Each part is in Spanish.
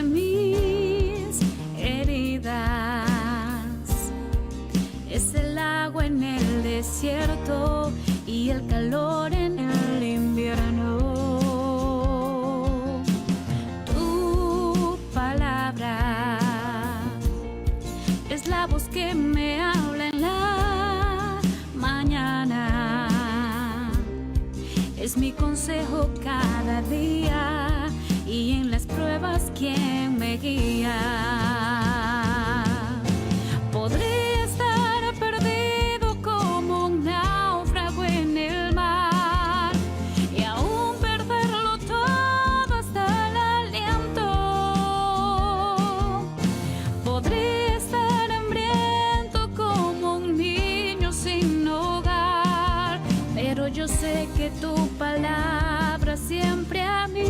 mis heridas. Es el agua en el desierto y el calor en el invierno. Tu palabra es la voz que me habla en la mañana. Es mi consejo cada día y en las pruebas quien me guía. Podría estar perdido como un náufrago en el mar y aún perderlo todo hasta el aliento. Podría estar hambriento como un niño sin hogar, pero yo sé que tu palabra siempre a mí.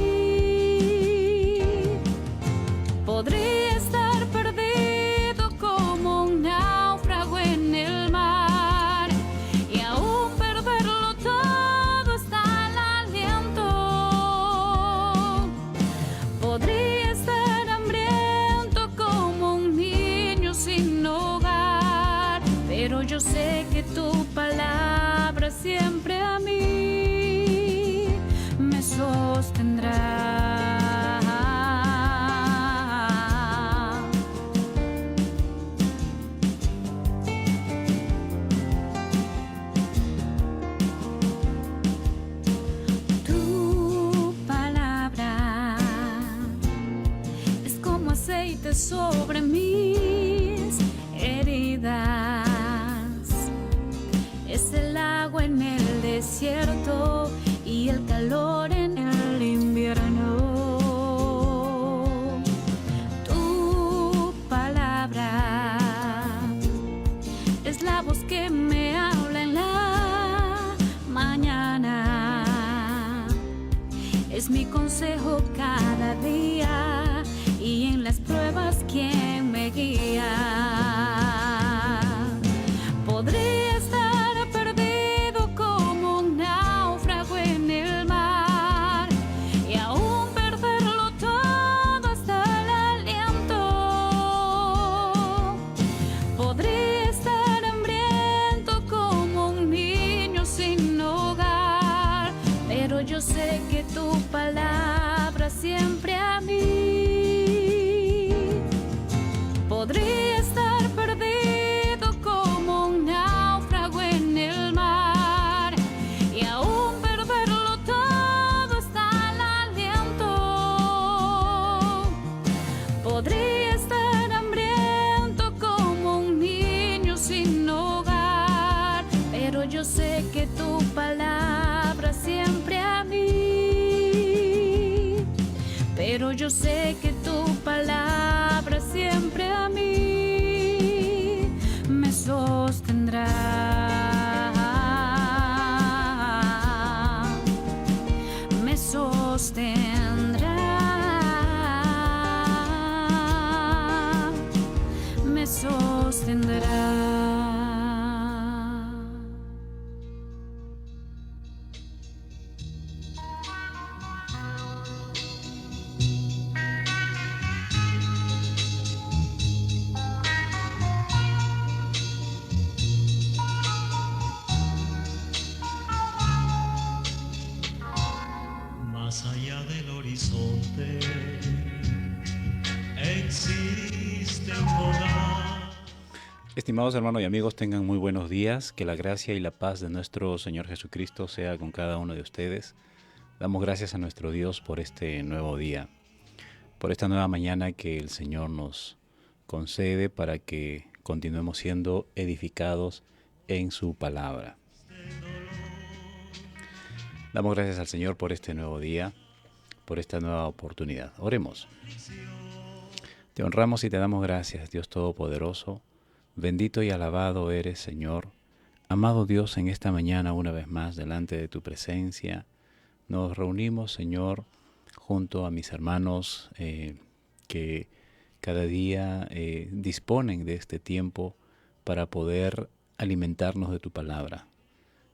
Podría estar perdido como un náufrago en el mar y aún perderlo todo hasta el aliento. Podría estar hambriento como un niño sin hogar, pero yo sé que tu palabra siempre a mí me sostendrá. Tu palabra es como aceite sobre mis heridas. Es el agua en el desierto y el calor en el invierno. Tu palabra es la voz que me habla en la mañana. Es mi consejo cada día y en las pruebas quien me guía. Podría estar perdido como un náufrago en el mar y aún perderlo todo hasta el aliento. Podría estar hambriento como un niño sin hogar, pero yo sé que tu palabra siempre a mí. Podría estar perdido como un náufrago en el mar y aún perderlo todo hasta el aliento. Podría estar hambriento como un niño sin hogar, pero yo sé que tu palabra siempre a mí. Pero yo sé que tu palabra siempre a mí me sostendrá. Me sostendrá. Me sostendrá. Más allá del horizonte existe un lugar. Estimados hermanos y amigos, tengan muy buenos días. Que la gracia y la paz de nuestro Señor Jesucristo sea con cada uno de ustedes. Damos gracias a nuestro Dios por este nuevo día, por esta nueva mañana que el Señor nos concede para que continuemos siendo edificados en su palabra. Damos gracias al Señor por este nuevo día, por esta nueva oportunidad. Oremos. Te honramos y te damos gracias, Dios Todopoderoso. Bendito y alabado eres, Señor. Amado Dios, en esta mañana una vez más delante de tu presencia, nos reunimos, Señor, junto a mis hermanos que cada día disponen de este tiempo para poder alimentarnos de tu palabra.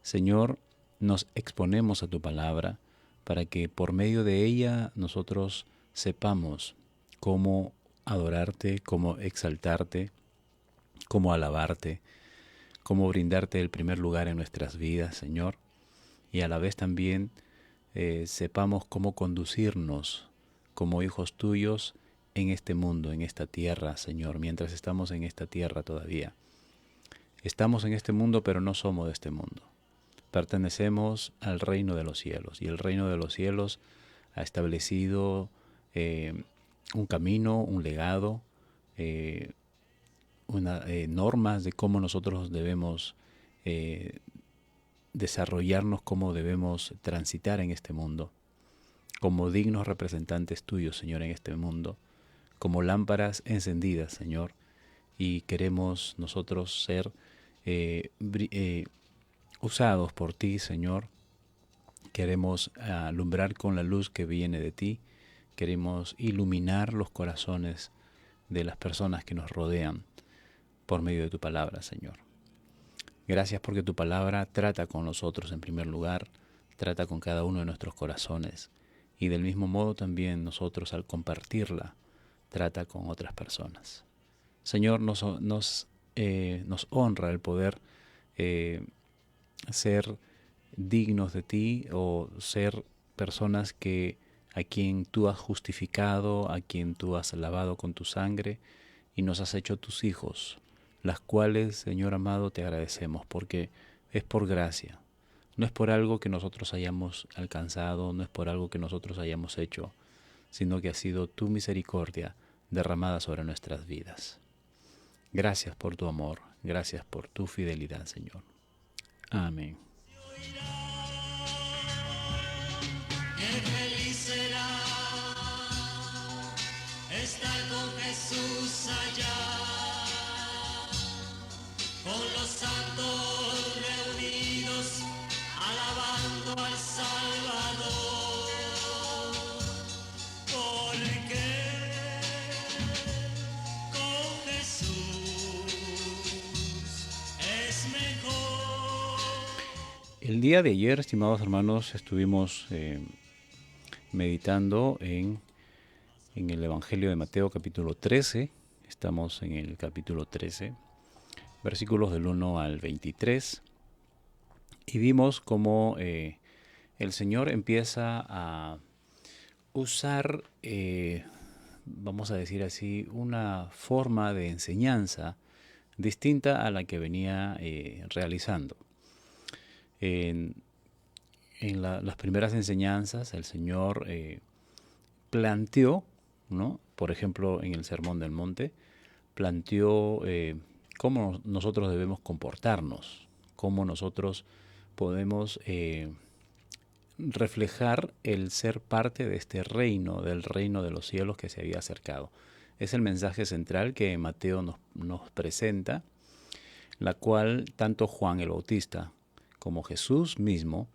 Señor, nos exponemos a tu palabra para que por medio de ella nosotros sepamos cómo adorarte, cómo exaltarte, cómo alabarte, cómo brindarte el primer lugar en nuestras vidas, Señor, y a la vez también sepamos cómo conducirnos como hijos tuyos en este mundo, en esta tierra, Señor, mientras estamos en esta tierra todavía. Estamos en este mundo, pero no somos de este mundo. Pertenecemos al reino de los cielos, y el reino de los cielos ha establecido un camino, un legado, normas de cómo nosotros debemos desarrollarnos, cómo debemos transitar en este mundo, como dignos representantes tuyos, Señor, en este mundo, como lámparas encendidas, Señor, y queremos nosotros ser usados por ti, Señor. Queremos alumbrar con la luz que viene de ti. Queremos iluminar los corazones de las personas que nos rodean por medio de tu palabra, Señor. Gracias porque tu palabra trata con nosotros en primer lugar, trata con cada uno de nuestros corazones, y del mismo modo también nosotros al compartirla, trata con otras personas. Señor, nos honra el poder ser dignos de ti, o ser personas a quien tú has justificado, a quien tú has lavado con tu sangre y nos has hecho tus hijos, las cuales, Señor amado, te agradecemos porque es por gracia, no es por algo que nosotros hayamos alcanzado, no es por algo que nosotros hayamos hecho, sino que ha sido tu misericordia derramada sobre nuestras vidas. Gracias por tu amor, gracias por tu fidelidad, Señor. Amén. Qué feliz será estar con Jesús allá, con los santos reunidos, alabando al Salvador, porque con Jesús es mejor. El día de ayer, estimados hermanos, estuvimos meditando en el Evangelio de Mateo capítulo 13. Estamos en el capítulo 13, versículos del 1 al 23. Y vimos cómo el Señor empieza a usar, vamos a decir así, una forma de enseñanza distinta a la que venía realizando. En las primeras enseñanzas el Señor planteó, ¿no? Por ejemplo, en el Sermón del Monte, planteó cómo nosotros debemos comportarnos, cómo nosotros podemos reflejar el ser parte de este reino, del reino de los cielos que se había acercado. Es el mensaje central que Mateo nos presenta, la cual tanto Juan el Bautista como Jesús mismo,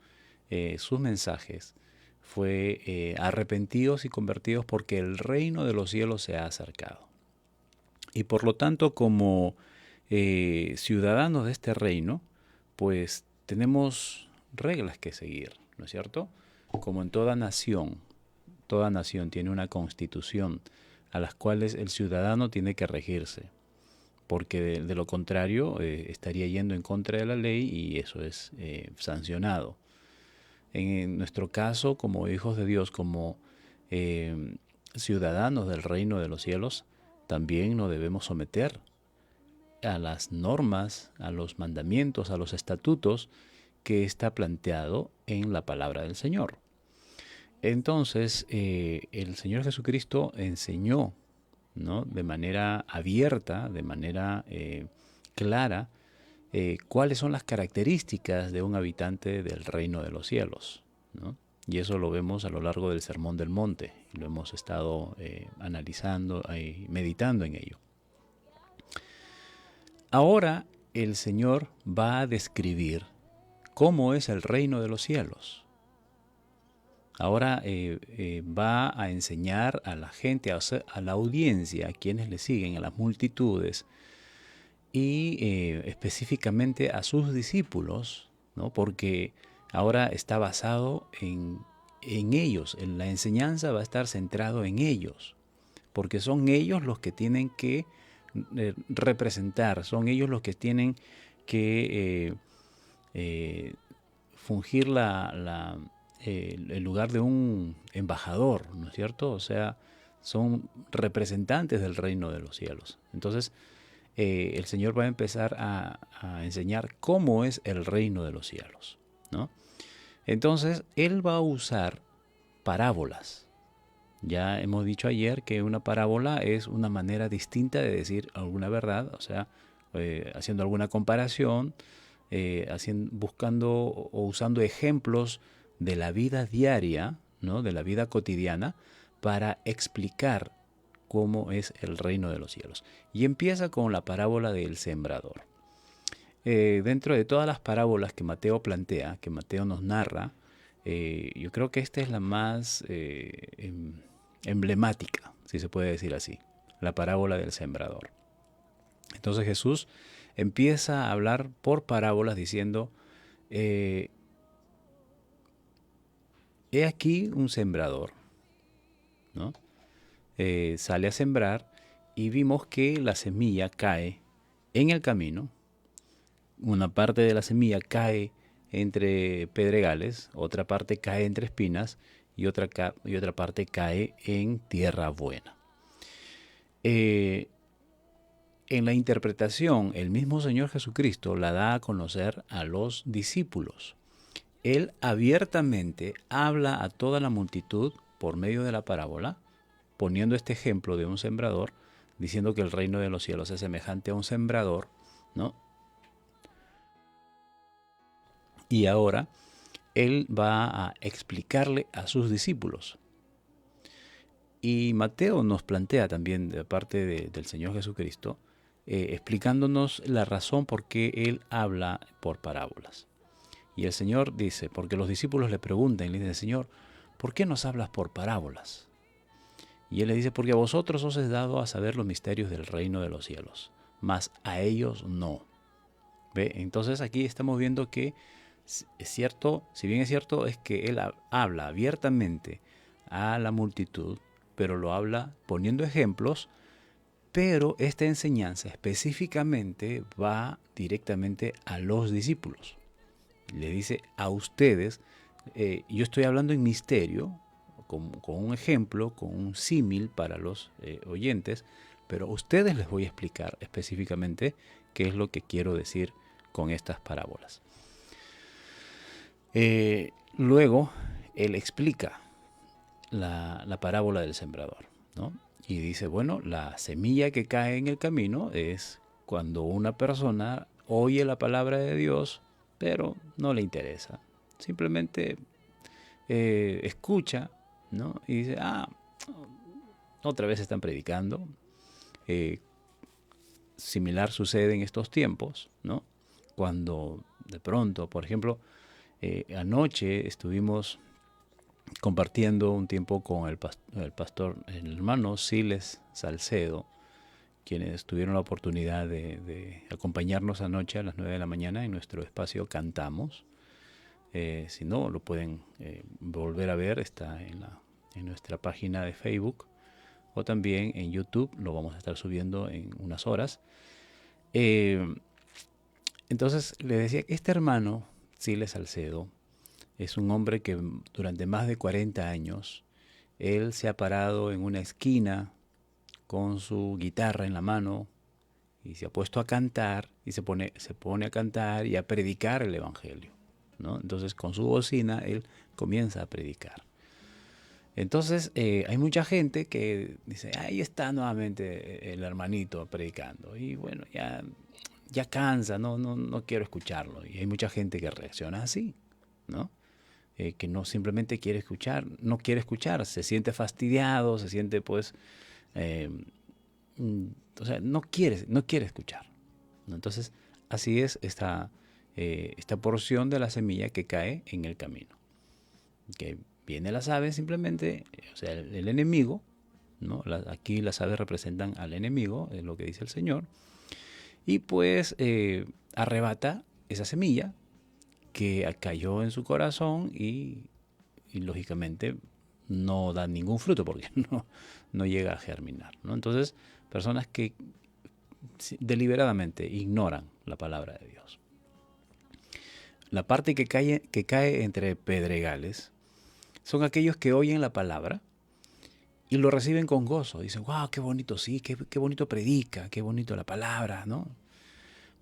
sus mensajes fue arrepentidos y convertidos porque el reino de los cielos se ha acercado. Y por lo tanto, como ciudadanos de este reino, pues tenemos reglas que seguir, ¿no es cierto? Como en toda nación tiene una constitución a las cuales el ciudadano tiene que regirse, porque de lo contrario estaría yendo en contra de la ley y eso es sancionado. En nuestro caso, como hijos de Dios, como ciudadanos del reino de los cielos, también nos debemos someter a las normas, a los mandamientos, a los estatutos que está planteado en la palabra del Señor. Entonces, el Señor Jesucristo enseñó, ¿no?, de manera abierta, de manera clara, cuáles son las características de un habitante del reino de los cielos, ¿no? Y eso lo vemos a lo largo del Sermón del Monte, lo hemos estado analizando y meditando en ello. Ahora el Señor va a describir cómo es el reino de los cielos. Ahora va a enseñar a la gente, a la audiencia, a quienes le siguen, a las multitudes, y específicamente a sus discípulos, ¿no? Porque ahora está basado en ellos, en la enseñanza va a estar centrado en ellos, porque son ellos los que tienen que representar, son ellos los que tienen que fungir el lugar de un embajador, ¿no es cierto? O sea, son representantes del reino de los cielos. Entonces, el Señor va a empezar a enseñar cómo es el reino de los cielos, ¿no? Entonces, Él va a usar parábolas. Ya hemos dicho ayer que una parábola es una manera distinta de decir alguna verdad, o sea, haciendo alguna comparación, buscando o usando ejemplos de la vida diaria, ¿no? De la vida cotidiana, para explicar cómo es el reino de los cielos. Y empieza con la parábola del sembrador. Dentro de todas las parábolas que Mateo plantea, que Mateo nos narra, yo creo que esta es la más emblemática, si se puede decir así, la parábola del sembrador. Entonces Jesús empieza a hablar por parábolas diciendo, he aquí un sembrador, ¿no? Sale a sembrar y vimos que la semilla cae en el camino. Una parte de la semilla cae entre pedregales, otra parte cae entre espinas y otra parte cae en tierra buena. En la interpretación, el mismo Señor Jesucristo la da a conocer a los discípulos. Él abiertamente habla a toda la multitud por medio de la parábola, poniendo este ejemplo de un sembrador, diciendo que el reino de los cielos es semejante a un sembrador, ¿no? Y ahora Él va a explicarle a sus discípulos. Y Mateo nos plantea también, de parte del Señor Jesucristo, explicándonos la razón por qué Él habla por parábolas. Y el Señor dice, porque los discípulos le preguntan y le dicen, Señor, ¿por qué nos hablas por parábolas? Y Él le dice, porque a vosotros os es dado a saber los misterios del reino de los cielos, mas a ellos no. ¿Ve? Entonces aquí estamos viendo que es cierto, si bien es cierto, es que Él habla abiertamente a la multitud, pero lo habla poniendo ejemplos, pero esta enseñanza específicamente va directamente a los discípulos. Le dice a ustedes, yo estoy hablando en misterio, con un ejemplo, con un símil para los oyentes, pero a ustedes les voy a explicar específicamente qué es lo que quiero decir con estas parábolas. Luego, Él explica la parábola del sembrador, ¿no? Y dice, bueno, la semilla que cae en el camino es cuando una persona oye la palabra de Dios, pero no le interesa. Simplemente escucha, ¿no? Y dice, otra vez están predicando. Similar sucede en estos tiempos, ¿no? Cuando de pronto, por ejemplo, anoche estuvimos compartiendo un tiempo con el pastor, el hermano Siles Salcedo, quienes tuvieron la oportunidad de acompañarnos anoche a las 9 de la mañana en nuestro espacio Cantamos. Si no, lo pueden volver a ver, está en nuestra página de Facebook o también en YouTube, lo vamos a estar subiendo en unas horas. Entonces le decía que este hermano, Siles Salcedo, es un hombre que durante más de 40 años, él se ha parado en una esquina con su guitarra en la mano y se ha puesto a cantar y se pone a cantar y a predicar el evangelio, ¿no? Entonces con su bocina él comienza a predicar. Entonces hay mucha gente que dice, ahí está nuevamente el hermanito predicando y bueno, ya cansa, no quiero escucharlo. Y hay mucha gente que reacciona así, ¿no? Que no simplemente quiere escuchar, no quiere escuchar, se siente fastidiado, se siente pues, o sea, no quiere escuchar, ¿no? Entonces así es esta porción de la semilla que cae en el camino, que viene las aves simplemente, o sea, el enemigo, ¿no? Aquí las aves representan al enemigo, es lo que dice el Señor, y pues arrebata esa semilla que cayó en su corazón y lógicamente no da ningún fruto porque no llega a germinar, ¿no? Entonces, personas que deliberadamente ignoran la palabra de Dios. La parte que cae entre pedregales son aquellos que oyen la palabra y lo reciben con gozo. Dicen, wow, qué bonito, sí, qué bonito predica, qué bonito la palabra, ¿no?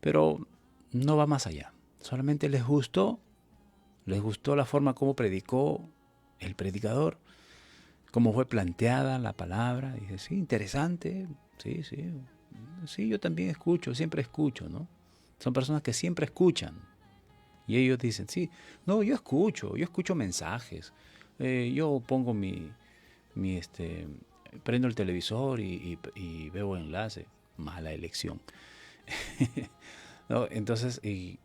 Pero no va más allá. Solamente les gustó la forma como predicó el predicador, cómo fue planteada la palabra. Dice, sí, interesante, sí, yo también escucho, siempre escucho, ¿no? Son personas que siempre escuchan. Y ellos dicen, sí, no, yo escucho mensajes. Yo pongo prendo el televisor y veo enlace. Mala elección. ¿No? Entonces, y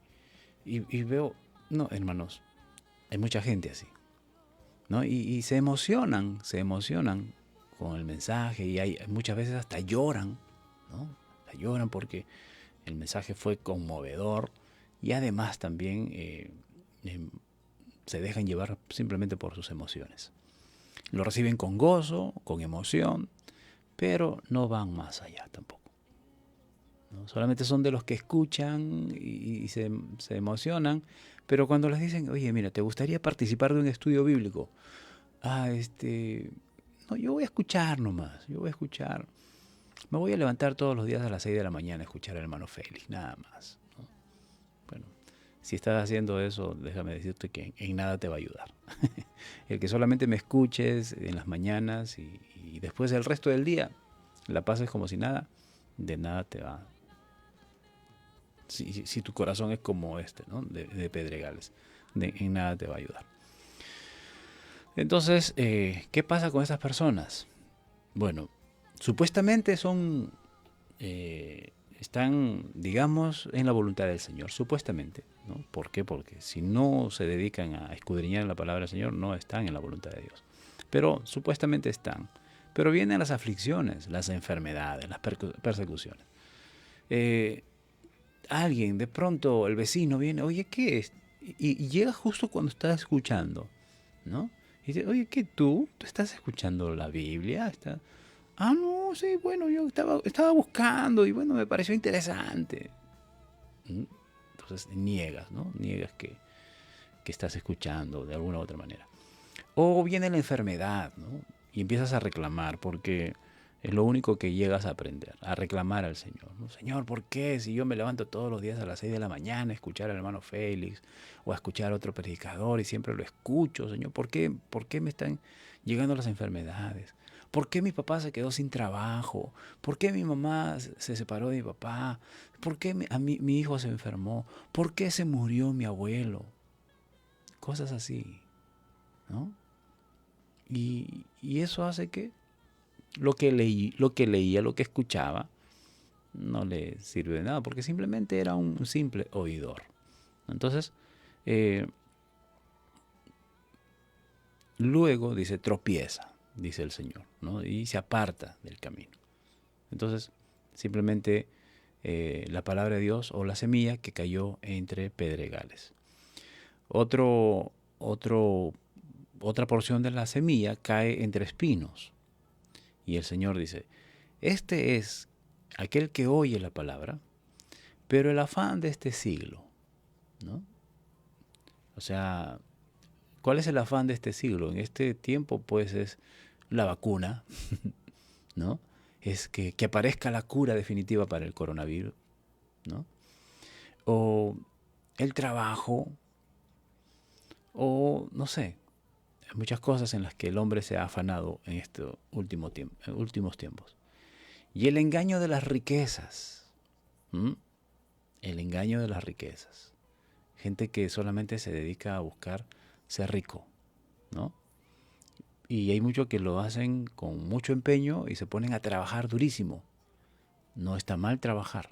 veo, no, hermanos, hay mucha gente así, ¿no? Y se emocionan con el mensaje y muchas veces hasta lloran, ¿no? Hasta lloran porque el mensaje fue conmovedor y además también se dejan llevar simplemente por sus emociones. Lo reciben con gozo, con emoción, pero no van más allá tampoco, ¿no? Solamente son de los que escuchan y se emocionan, pero cuando les dicen, oye, mira, ¿te gustaría participar de un estudio bíblico? No, yo voy a escuchar nomás, Me voy a levantar todos los días a las 6 de la mañana a escuchar al hermano Félix, nada más, ¿no? Bueno, si estás haciendo eso, déjame decirte que en nada te va a ayudar. El que solamente me escuches en las mañanas y después el resto del día la pases como si nada, de nada te va. Si tu corazón es como ¿no? de pedregales, en nada te va a ayudar. Entonces, ¿qué pasa con esas personas? Bueno, supuestamente están, digamos, en la voluntad del Señor, supuestamente, ¿no? ¿Por qué? Porque si no se dedican a escudriñar la palabra del Señor, no están en la voluntad de Dios. Pero supuestamente están. Pero vienen las aflicciones, las enfermedades, las persecuciones. Alguien, de pronto el vecino viene, oye, ¿qué es? Y llega justo cuando estás escuchando, ¿no? Y dice, oye, ¿qué tú? ¿Tú estás escuchando la Biblia? No, sí, bueno, yo estaba buscando y bueno, me pareció interesante. Entonces niegas, ¿no? Niegas que estás escuchando de alguna u otra manera. O viene la enfermedad, ¿no? Y empiezas a reclamar porque es lo único que llegas a aprender, a reclamar al Señor, ¿no? Señor, ¿por qué si yo me levanto todos los días a las 6 de la mañana a escuchar al hermano Félix o a escuchar a otro predicador y siempre lo escucho, Señor? ¿Por qué me están llegando las enfermedades? ¿Por qué mi papá se quedó sin trabajo? ¿Por qué mi mamá se separó de mi papá? ¿Por qué mi hijo se enfermó? ¿Por qué se murió mi abuelo? Cosas así, ¿no? Y eso hace que lo que leía, lo que escuchaba, no le sirve de nada, porque simplemente era un simple oidor. Entonces, luego dice, tropieza, dice el Señor, ¿no? Y se aparta del camino. Entonces, simplemente la palabra de Dios o la semilla que cayó entre pedregales. Otra porción de la semilla cae entre espinos. Y el Señor dice, este es aquel que oye la palabra, pero el afán de este siglo, ¿no? O sea, ¿cuál es el afán de este siglo? En este tiempo, pues, es la vacuna, ¿no? Es que aparezca la cura definitiva para el coronavirus, ¿no? O el trabajo, o no sé, hay muchas cosas en las que el hombre se ha afanado en estos últimos tiempos. Y el engaño de las riquezas. El engaño de las riquezas. Gente que solamente se dedica a buscar ser rico, ¿no? Y hay muchos que lo hacen con mucho empeño y se ponen a trabajar durísimo. No está mal trabajar.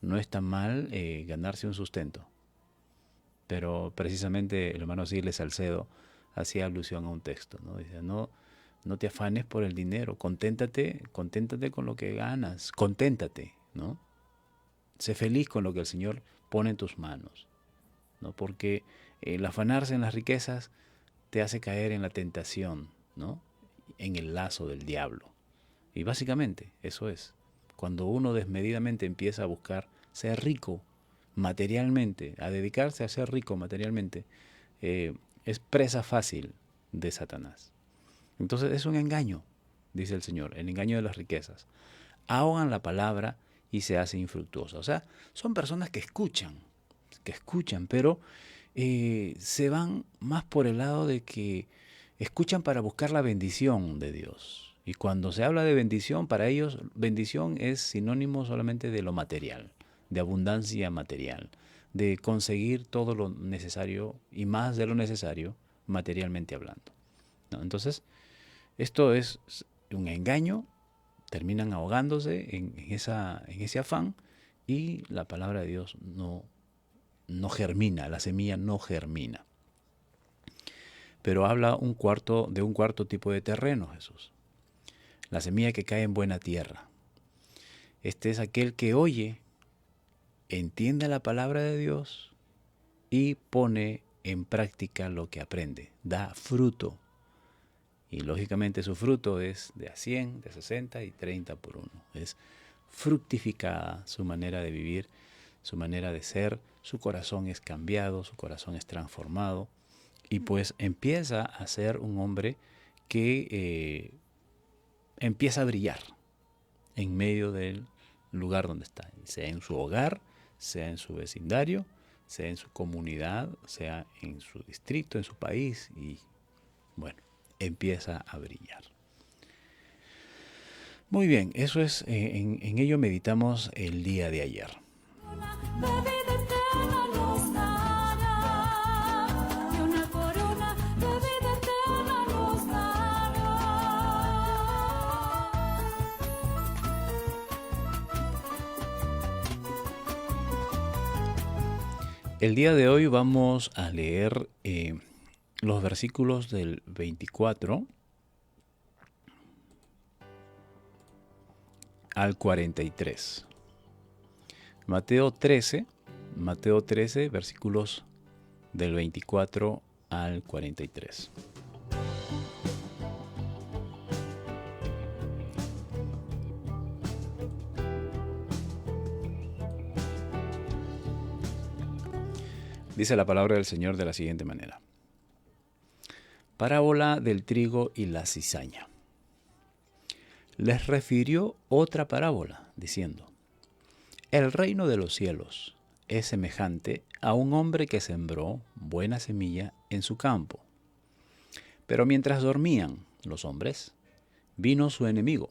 No está mal ganarse un sustento. Pero precisamente el hermano Siles Salcedo hacía alusión a un texto, ¿no? Dice, no te afanes por el dinero, conténtate con lo que ganas, conténtate, ¿no? Sé feliz con lo que el Señor pone en tus manos, ¿no? Porque el afanarse en las riquezas te hace caer en la tentación, ¿no? En el lazo del diablo. Y básicamente eso es. Cuando uno desmedidamente empieza a buscar ser rico materialmente, a dedicarse a ser rico materialmente, es presa fácil de Satanás. Entonces es un engaño, dice el Señor, el engaño de las riquezas. Ahogan la palabra y se hace infructuosa. O sea, son personas que escuchan, pero se van más por el lado de que escuchan para buscar la bendición de Dios. Y cuando se habla de bendición, para ellos bendición es sinónimo solamente de lo material, de abundancia material, de conseguir todo lo necesario y más de lo necesario materialmente hablando, ¿no? Entonces, esto es un engaño, terminan ahogándose en ese afán y la palabra de Dios no germina, la semilla no germina. Pero habla de un cuarto tipo de terreno, Jesús. La semilla que cae en buena tierra. Este es aquel que oye, entiende la palabra de Dios y pone en práctica lo que aprende. Da fruto. Y lógicamente su fruto es de a 100, de 60 y 30 por uno. Es fructificada su manera de vivir, su manera de ser. Su corazón es cambiado, su corazón es transformado. Y pues empieza a ser un hombre que empieza a brillar en medio del lugar donde está, sea en su hogar, sea en su vecindario, sea en su comunidad, sea en su distrito, en su país, y bueno, empieza a brillar. Muy bien, eso es, en ello meditamos el día de ayer. El día de hoy vamos a leer los versículos del 24 al 43. Mateo 13, versículos del 24 al 43. Dice la palabra del Señor de la siguiente manera. Parábola del trigo y la cizaña. Les refirió otra parábola, diciendo: El reino de los cielos es semejante a un hombre que sembró buena semilla en su campo. Pero mientras dormían los hombres, vino su enemigo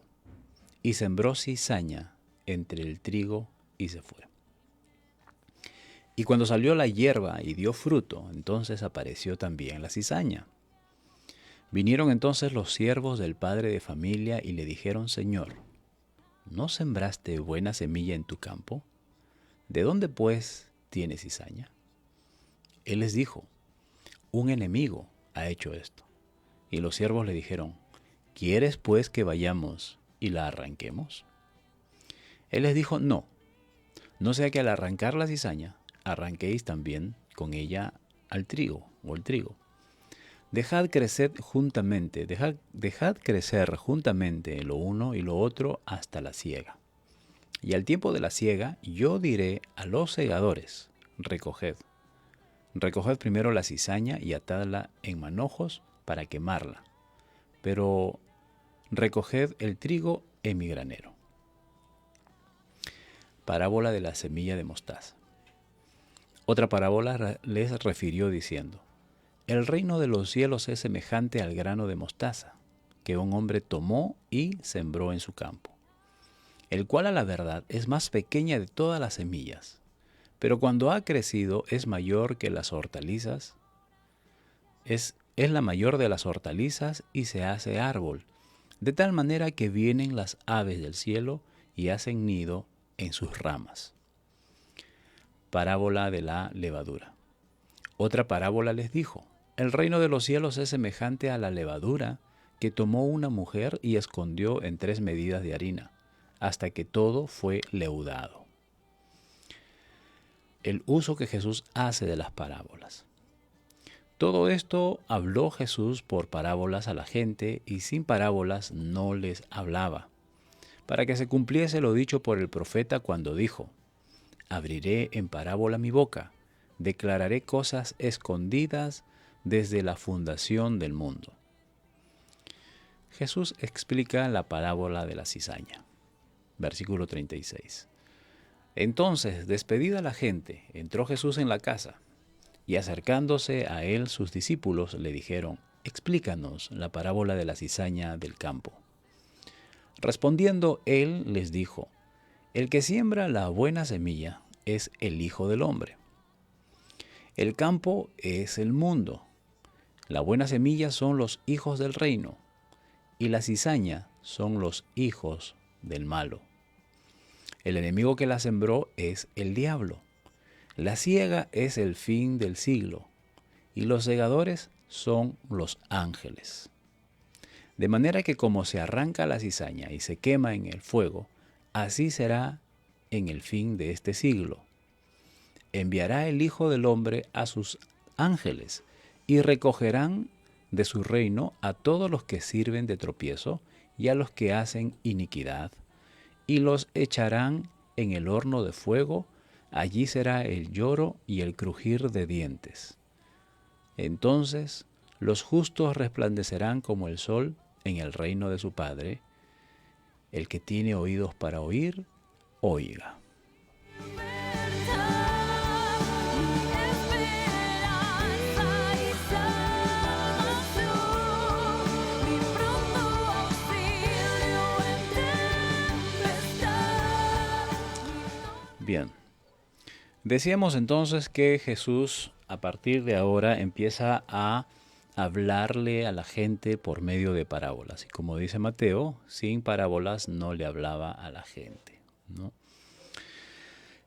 y sembró cizaña entre el trigo y se fue. Y cuando salió la hierba y dio fruto, entonces apareció también la cizaña. Vinieron entonces los siervos del padre de familia y le dijeron: Señor, ¿no sembraste buena semilla en tu campo? ¿De dónde pues tiene cizaña? Él les dijo: Un enemigo ha hecho esto. Y los siervos le dijeron: ¿Quieres pues que vayamos y la arranquemos? Él les dijo: No sea que al arrancar la cizaña, arranquéis también con ella al trigo o el trigo. Dejad crecer juntamente lo uno y lo otro hasta la siega. Y al tiempo de la siega, yo diré a los segadores: recoged primero la cizaña y atadla en manojos para quemarla, pero recoged el trigo en mi granero. Parábola de la semilla de mostaza. Otra parábola les refirió diciendo: El reino de los cielos es semejante al grano de mostaza, que un hombre tomó y sembró en su campo, el cual a la verdad es más pequeña de todas las semillas, pero cuando ha crecido es mayor que las hortalizas, es la mayor de las hortalizas y se hace árbol, de tal manera que vienen las aves del cielo y hacen nido en sus ramas. Parábola de la levadura. Otra parábola les dijo: El reino de los cielos es semejante a la levadura que tomó una mujer y escondió en 3 medidas de harina, hasta que todo fue leudado. El uso que Jesús hace de las parábolas. Todo esto habló Jesús por parábolas a la gente, y sin parábolas no les hablaba, para que se cumpliese lo dicho por el profeta cuando dijo: abriré en parábola mi boca, declararé cosas escondidas desde la fundación del mundo. Jesús explica la parábola de la cizaña. Versículo 36. Entonces, despedida la gente, entró Jesús en la casa, y acercándose a él sus discípulos le dijeron: explícanos la parábola de la cizaña del campo. Respondiendo él les dijo: el que siembra la buena semilla es el Hijo del Hombre. El campo es el mundo. La buena semilla son los hijos del reino, y la cizaña son los hijos del malo. El enemigo que la sembró es el diablo. La siega es el fin del siglo, y los segadores son los ángeles. De manera que como se arranca la cizaña y se quema en el fuego, así será en el fin de este siglo. Enviará el Hijo del Hombre a sus ángeles, y recogerán de su reino a todos los que sirven de tropiezo y a los que hacen iniquidad, y los echarán en el horno de fuego. Allí será el lloro y el crujir de dientes. Entonces los justos resplandecerán como el sol en el reino de su Padre. El que tiene oídos para oír, oiga. Bien, decíamos entonces que Jesús a partir de ahora empieza a hablarle a la gente por medio de parábolas. Y como dice Mateo, sin parábolas no le hablaba a la gente, ¿no?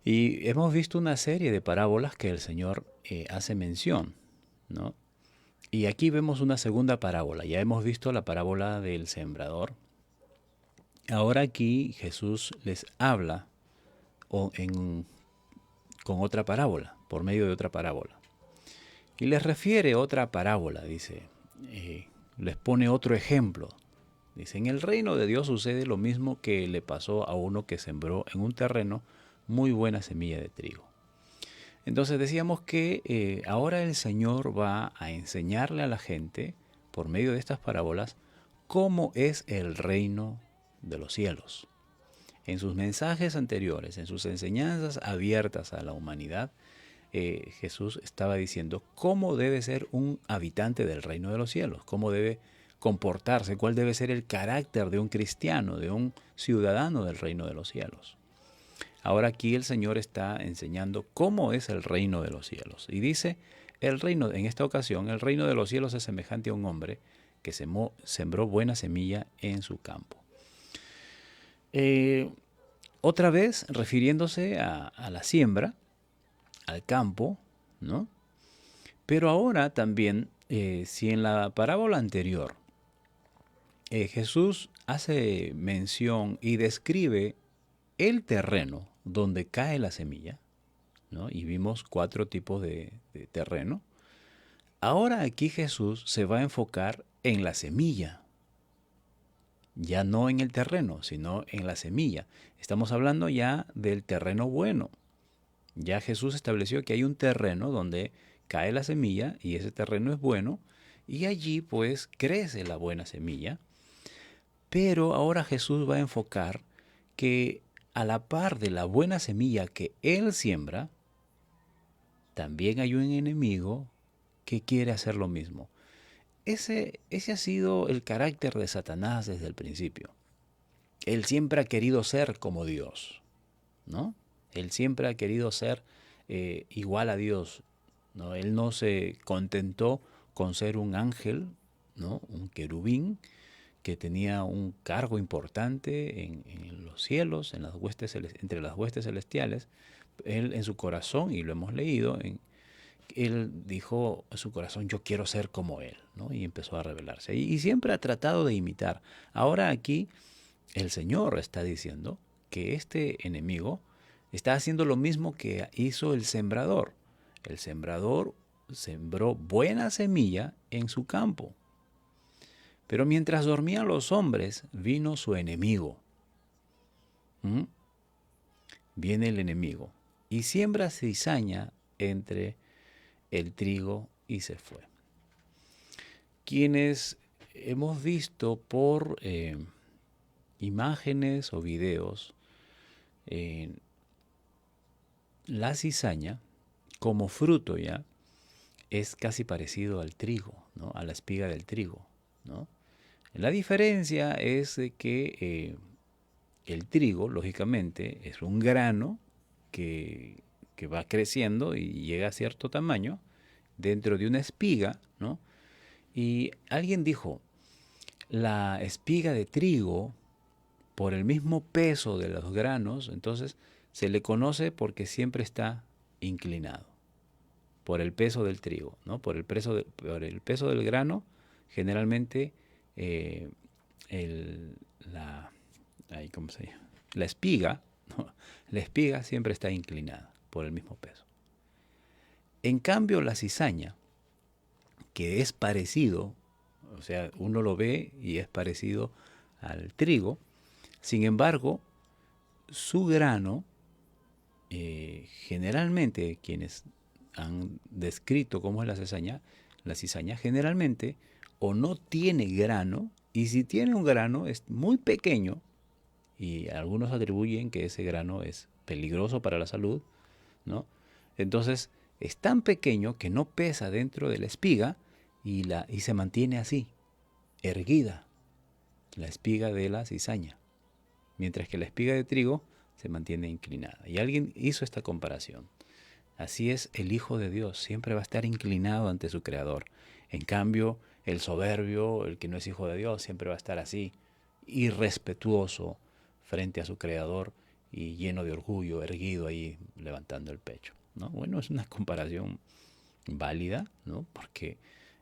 Y hemos visto una serie de parábolas que el Señor hace mención, ¿no? Y aquí vemos una segunda parábola. Ya hemos visto la parábola del sembrador. Ahora aquí Jesús les habla con otra parábola, por medio de otra parábola. Y les refiere otra parábola, dice, les pone otro ejemplo. Dice: en el reino de Dios sucede lo mismo que le pasó a uno que sembró en un terreno muy buena semilla de trigo. Entonces decíamos que ahora el Señor va a enseñarle a la gente, por medio de estas parábolas, cómo es el reino de los cielos. En sus mensajes anteriores, en sus enseñanzas abiertas a la humanidad, Jesús estaba diciendo cómo debe ser un habitante del reino de los cielos, cómo debe comportarse, cuál debe ser el carácter de un cristiano, de un ciudadano del reino de los cielos. Ahora aquí el Señor está enseñando cómo es el reino de los cielos. Y dice, en esta ocasión, el reino de los cielos es semejante a un hombre que sembró buena semilla en su campo. Otra vez refiriéndose a la siembra, al campo, ¿no? Pero ahora también, si en la parábola anterior Jesús hace mención y describe el terreno donde cae la semilla, ¿no? Y vimos 4 tipos de terreno. Ahora aquí Jesús se va a enfocar en la semilla. Ya no en el terreno, sino en la semilla. Estamos hablando ya del terreno bueno. Ya Jesús estableció que hay un terreno donde cae la semilla y ese terreno es bueno y allí pues crece la buena semilla. Pero ahora Jesús va a enfocar que a la par de la buena semilla que Él siembra, también hay un enemigo que quiere hacer lo mismo. Ese ha sido el carácter de Satanás desde el principio. Él siempre ha querido ser como Dios, ¿no? Él siempre ha querido ser igual a Dios, ¿no? Él no se contentó con ser un ángel, ¿no? Un querubín que tenía un cargo importante en los cielos, entre las huestes celestiales. Él en su corazón, y lo hemos leído, él dijo en su corazón: yo quiero ser como él, ¿no? Y empezó a rebelarse. Y siempre ha tratado de imitar. Ahora aquí el Señor está diciendo que este enemigo está haciendo lo mismo que hizo el sembrador. El sembrador sembró buena semilla en su campo. Pero mientras dormían los hombres, vino su enemigo. ¿Mm? Viene el enemigo y siembra cizaña entre el trigo y se fue. Quienes hemos visto por imágenes o videos la cizaña como fruto ya es casi parecido al trigo, ¿no? A la espiga del trigo, ¿no? La diferencia es de que el trigo, lógicamente, es un grano que va creciendo y llega a cierto tamaño dentro de una espiga, ¿no? Y alguien dijo, la espiga de trigo, por el mismo peso de los granos, entonces se le conoce porque siempre está inclinado, por el peso del trigo, ¿no? Por el peso del grano, generalmente ¿cómo se llama? La espiga, ¿no? La espiga siempre está inclinada por el mismo peso. En cambio, la cizaña, que es parecido, o sea, uno lo ve y es parecido al trigo, sin embargo, su grano, generalmente quienes han descrito cómo es la cizaña generalmente o no tiene grano, y si tiene un grano es muy pequeño, y algunos atribuyen que ese grano es peligroso para la salud, ¿no? Entonces es tan pequeño que no pesa dentro de la espiga y se mantiene así, erguida, la espiga de la cizaña, mientras que la espiga de trigo se mantiene inclinada. Y alguien hizo esta comparación. Así es el Hijo de Dios, siempre va a estar inclinado ante su Creador. En cambio, el soberbio, el que no es hijo de Dios, siempre va a estar así, irrespetuoso frente a su Creador y lleno de orgullo, erguido ahí, levantando el pecho, ¿no? Bueno, es una comparación válida, ¿no? Porque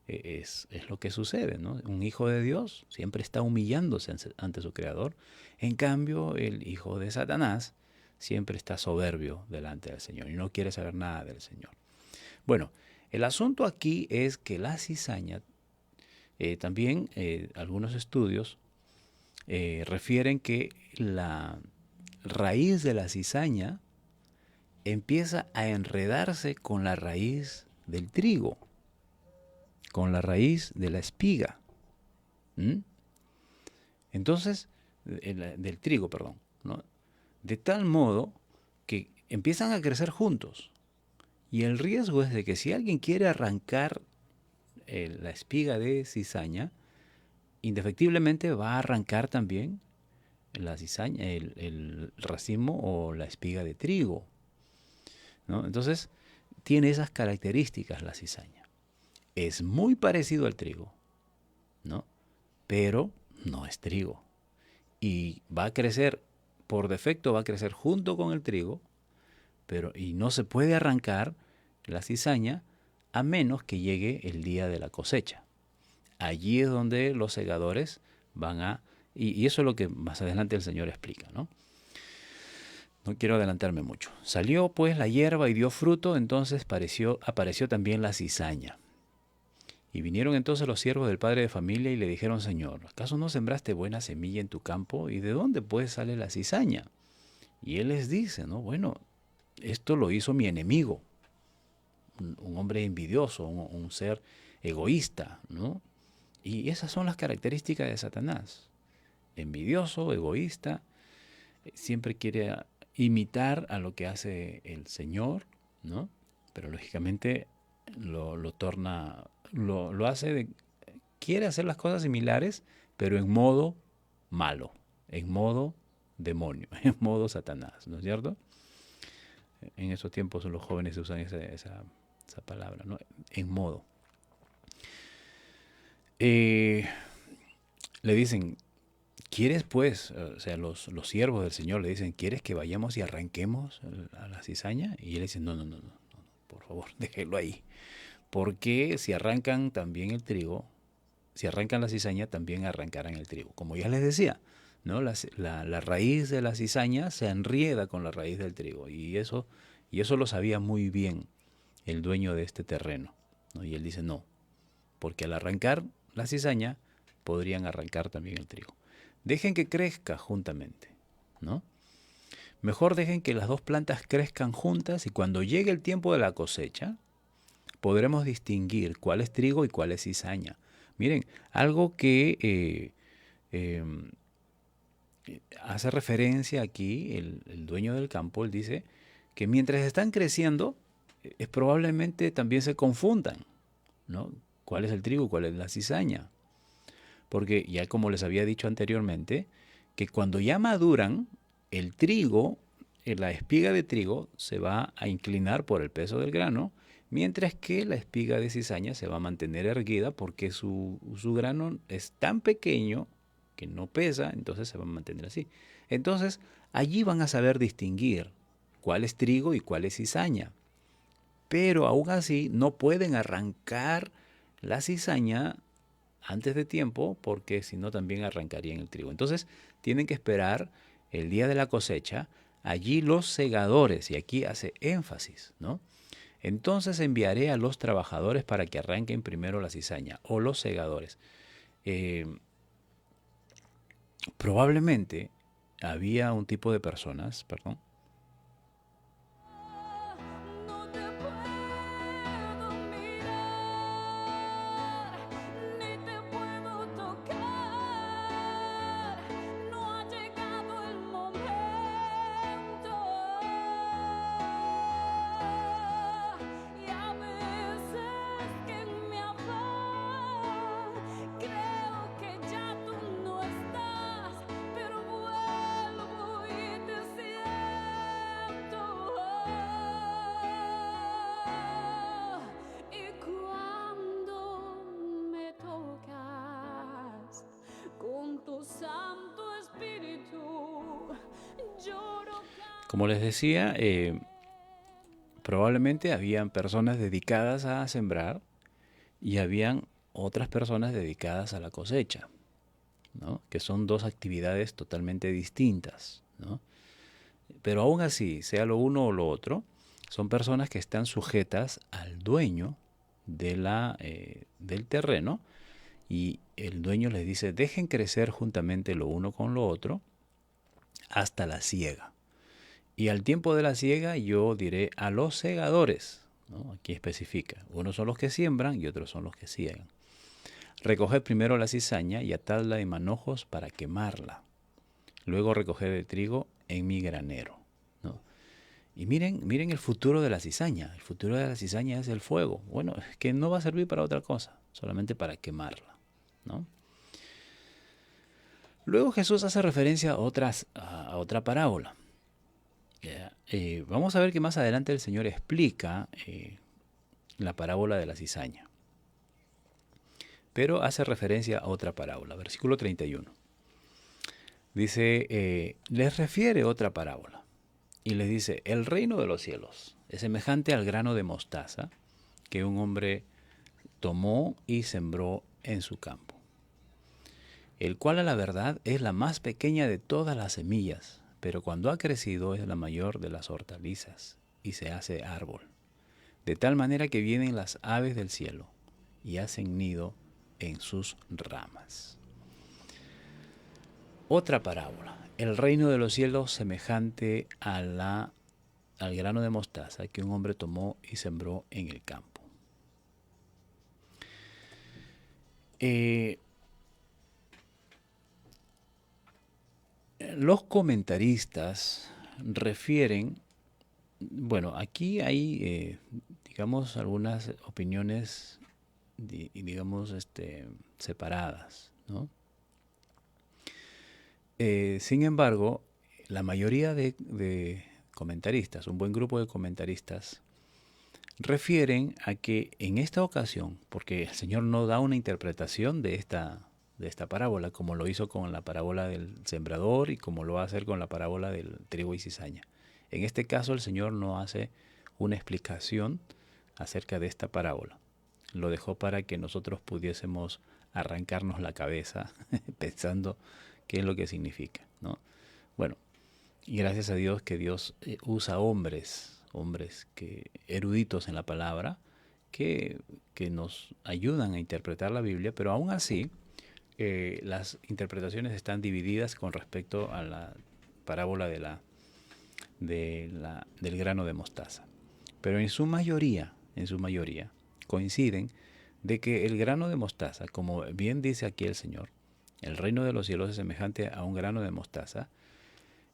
es lo que sucede, ¿no? Un hijo de Dios siempre está humillándose ante su Creador. En cambio, el hijo de Satanás siempre está soberbio delante del Señor y no quiere saber nada del Señor. Bueno, el asunto aquí es que la cizaña, también algunos estudios refieren que la raíz de la cizaña empieza a enredarse con la raíz del trigo, con la raíz de la espiga. Entonces, del trigo, perdón, ¿no? De tal modo que empiezan a crecer juntos. Y el riesgo es de que si alguien quiere arrancar la espiga de cizaña, indefectiblemente va a arrancar también la cizaña, el racimo o la espiga de trigo, ¿no? Entonces, tiene esas características la cizaña. Es muy parecido al trigo, ¿no? Pero no es trigo. Y va a crecer, por defecto va a crecer junto con el trigo, y no se puede arrancar la cizaña a menos que llegue el día de la cosecha. Allí es donde los segadores van a... Y eso es lo que más adelante el Señor explica, ¿no? No quiero adelantarme mucho. Salió pues la hierba y dio fruto, entonces apareció también la cizaña. Y vinieron entonces los siervos del padre de familia y le dijeron, Señor, ¿acaso no sembraste buena semilla en tu campo? ¿Y de dónde pues sale la cizaña? Y él les dice, ¿no? Bueno, esto lo hizo mi enemigo, un hombre envidioso, un ser egoísta, ¿no? Y esas son las características de Satanás. Envidioso, egoísta, siempre quiere imitar a lo que hace el Señor, ¿no? Pero lógicamente lo hace, quiere hacer las cosas similares, pero en modo malo, en modo demonio, en modo Satanás, ¿no es cierto? En esos tiempos los jóvenes usan esa palabra, ¿no? En modo. Le dicen, ¿quieres pues? O sea, los siervos del Señor le dicen, ¿quieres que vayamos y arranquemos a la cizaña? Y él dice, no, por favor, déjelo ahí. Porque si arrancan también el trigo, si arrancan la cizaña, también arrancarán el trigo. Como ya les decía, ¿no? La raíz de la cizaña se enrieda con la raíz del trigo. Y eso lo sabía muy bien el dueño de este terreno, ¿no? Y él dice no, porque al arrancar la cizaña podrían arrancar también el trigo. Dejen que crezca juntamente, ¿no? Mejor dejen que las dos plantas crezcan juntas y cuando llegue el tiempo de la cosecha, podremos distinguir cuál es trigo y cuál es cizaña. Miren, algo que hace referencia aquí el dueño del campo, él dice que mientras están creciendo, probablemente también se confundan, ¿no? ¿Cuál es el trigo y cuál es la cizaña? Porque ya como les había dicho anteriormente, que cuando ya maduran, el trigo, la espiga de trigo se va a inclinar por el peso del grano, mientras que la espiga de cizaña se va a mantener erguida porque su grano es tan pequeño que no pesa, entonces se va a mantener así. Entonces, allí van a saber distinguir cuál es trigo y cuál es cizaña. Pero aún así no pueden arrancar la cizaña antes de tiempo porque si no también arrancarían el trigo. Entonces, tienen que esperar el día de la cosecha. Allí los segadores, y aquí hace énfasis, ¿no? Entonces enviaré a los trabajadores para que arranquen primero la cizaña, o los segadores. Probablemente había un tipo de personas, perdón. No te puedo mirar, ni te puedo tocar, no ha llegado el momento. Y a veces que en mi afán creo que ya tú no estás, pero vuelvo y te siento. Y cuando me tocas con tu Santo Espíritu, lloro. Como les decía, probablemente habían personas dedicadas a sembrar y habían otras personas dedicadas a la cosecha, ¿no? Que son dos actividades totalmente distintas, ¿no? Pero aún así, sea lo uno o lo otro, son personas que están sujetas al dueño de del terreno y el dueño les dice, dejen crecer juntamente lo uno con lo otro hasta la siega. Y al tiempo de la siega yo diré a los segadores, ¿no? Aquí especifica, unos son los que siembran y otros son los que siegan. Recoged primero la cizaña y atadla en manojos para quemarla. Luego recoged el trigo en mi granero, ¿no? Y miren el futuro de la cizaña. El futuro de la cizaña es el fuego. Bueno, es que no va a servir para otra cosa, solamente para quemarla, ¿no? Luego Jesús hace referencia a otra parábola. Vamos a ver que más adelante el Señor explica la parábola de la cizaña. Pero hace referencia a otra parábola. Versículo 31. Dice, les refiere otra parábola. Y les dice, el reino de los cielos es semejante al grano de mostaza que un hombre tomó y sembró en su campo, el cual a la verdad es la más pequeña de todas las semillas, pero cuando ha crecido es la mayor de las hortalizas y se hace árbol, de tal manera que vienen las aves del cielo y hacen nido en sus ramas. Otra parábola, el reino de los cielos semejante al grano de mostaza que un hombre tomó y sembró en el campo. Los comentaristas refieren, bueno, aquí hay, digamos, algunas opiniones, digamos, separadas, ¿no? Sin embargo, la mayoría de comentaristas, un buen grupo de comentaristas, refieren a que en esta ocasión, porque el Señor no da una interpretación de esta parábola, como lo hizo con la parábola del sembrador y como lo va a hacer con la parábola del trigo y cizaña. En este caso el Señor no hace una explicación acerca de esta parábola. Lo dejó para que nosotros pudiésemos arrancarnos la cabeza pensando qué es lo que significa, ¿no? Bueno, y gracias a Dios que Dios usa hombres que eruditos en la palabra, que, que nos ayudan a interpretar la Biblia, pero aún así las interpretaciones están divididas con respecto a la parábola del grano de mostaza. Pero en su mayoría, coinciden de que el grano de mostaza, como bien dice aquí el Señor, el reino de los cielos es semejante a un grano de mostaza.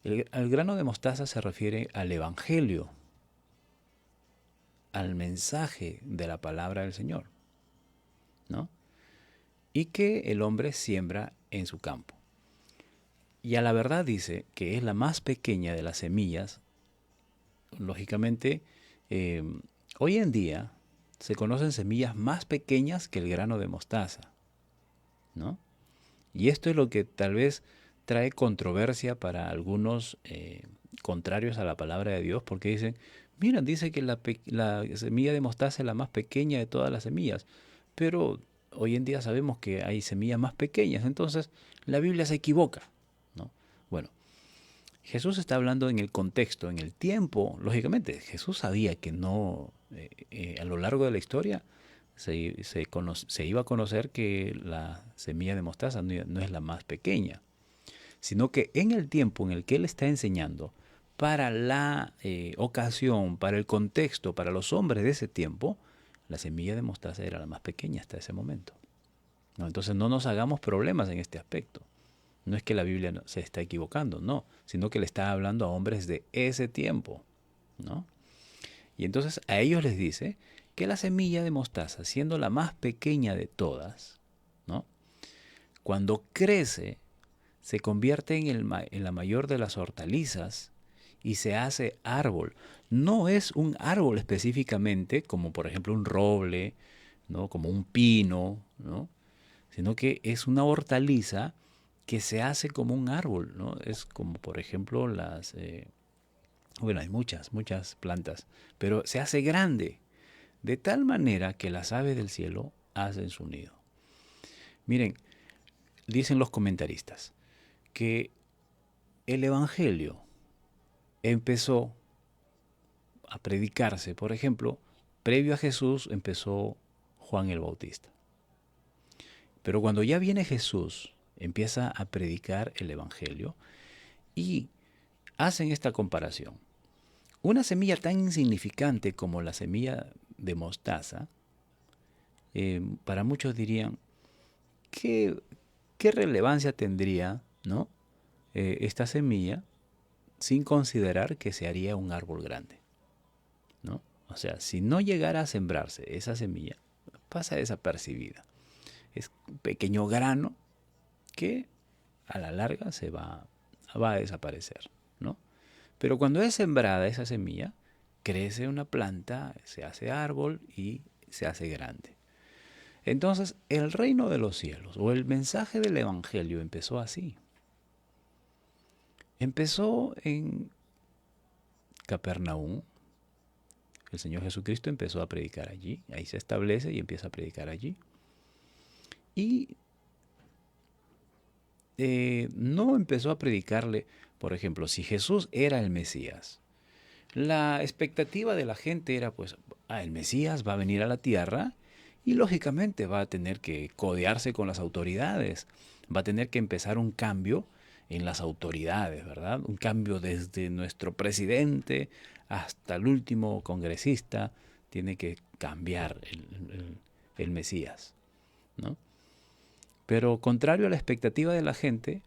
El grano de mostaza se refiere al evangelio, al mensaje de la palabra del Señor, ¿no? Y que el hombre siembra en su campo. Y a la verdad dice que es la más pequeña de las semillas. Lógicamente, hoy en día se conocen semillas más pequeñas que el grano de mostaza, ¿no? Y esto es lo que tal vez trae controversia para algunos contrarios a la palabra de Dios, porque dicen, mira, dice que la semilla de mostaza es la más pequeña de todas las semillas, pero hoy en día sabemos que hay semillas más pequeñas, entonces la Biblia se equivoca, ¿no? Bueno, Jesús está hablando en el contexto, en el tiempo. Lógicamente, Jesús sabía que no, a lo largo de la historia se iba a conocer que la semilla de mostaza no es la más pequeña, sino que en el tiempo en el que Él está enseñando, para la ocasión, para el contexto, para los hombres de ese tiempo, la semilla de mostaza era la más pequeña hasta ese momento, ¿no? Entonces no nos hagamos problemas en este aspecto. No es que la Biblia se está equivocando, no, sino que le está hablando a hombres de ese tiempo, ¿no? Y entonces a ellos les dice que la semilla de mostaza, siendo la más pequeña de todas, ¿no? Cuando crece, se convierte en la mayor de las hortalizas y se hace árbol. No es un árbol específicamente, como por ejemplo un roble, ¿no? Como un pino, ¿no? Sino que es una hortaliza que se hace como un árbol, ¿no? Es como por ejemplo bueno, hay muchas plantas, pero se hace grande, de tal manera que las aves del cielo hacen su nido. Miren, dicen los comentaristas que el Evangelio empezó a predicarse, por ejemplo, previo a Jesús empezó Juan el Bautista. Pero cuando ya viene Jesús, empieza a predicar el Evangelio y hacen esta comparación. Una semilla tan insignificante como la semilla de mostaza, para muchos dirían, ¿qué relevancia tendría, ¿no? Esta semilla sin considerar que se haría un árbol grande, ¿no? O sea, si no llegara a sembrarse esa semilla, pasa desapercibida. Es un pequeño grano que a la larga va a desaparecer, ¿no? Pero cuando es sembrada esa semilla, crece una planta, se hace árbol y se hace grande. Entonces, el reino de los cielos o el mensaje del Evangelio empezó así. Empezó en Capernaum. El Señor Jesucristo empezó a predicar allí. Ahí se establece y empieza a predicar allí. Y no empezó a predicarle, por ejemplo, si Jesús era el Mesías. La expectativa de la gente era, pues, el Mesías va a venir a la tierra y lógicamente va a tener que codearse con las autoridades. Va a tener que empezar un cambio en las autoridades, ¿verdad? Un cambio desde nuestro presidente hasta el último congresista. Tiene que cambiar el Mesías, ¿no? Pero contrario a la expectativa de la gente,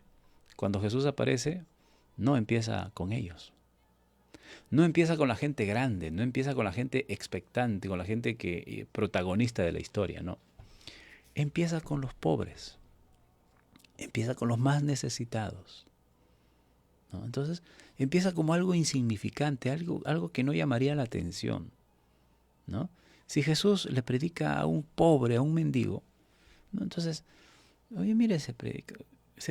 cuando Jesús aparece, no empieza con ellos. No empieza con la gente grande, no empieza con la gente expectante, con la gente que protagonista de la historia, no. Empieza con los pobres. Empieza con los más necesitados, ¿no? Entonces, empieza como algo insignificante, algo que no llamaría la atención, ¿no? Si Jesús le predica a un pobre, a un mendigo, ¿no? Entonces, oye, mira ese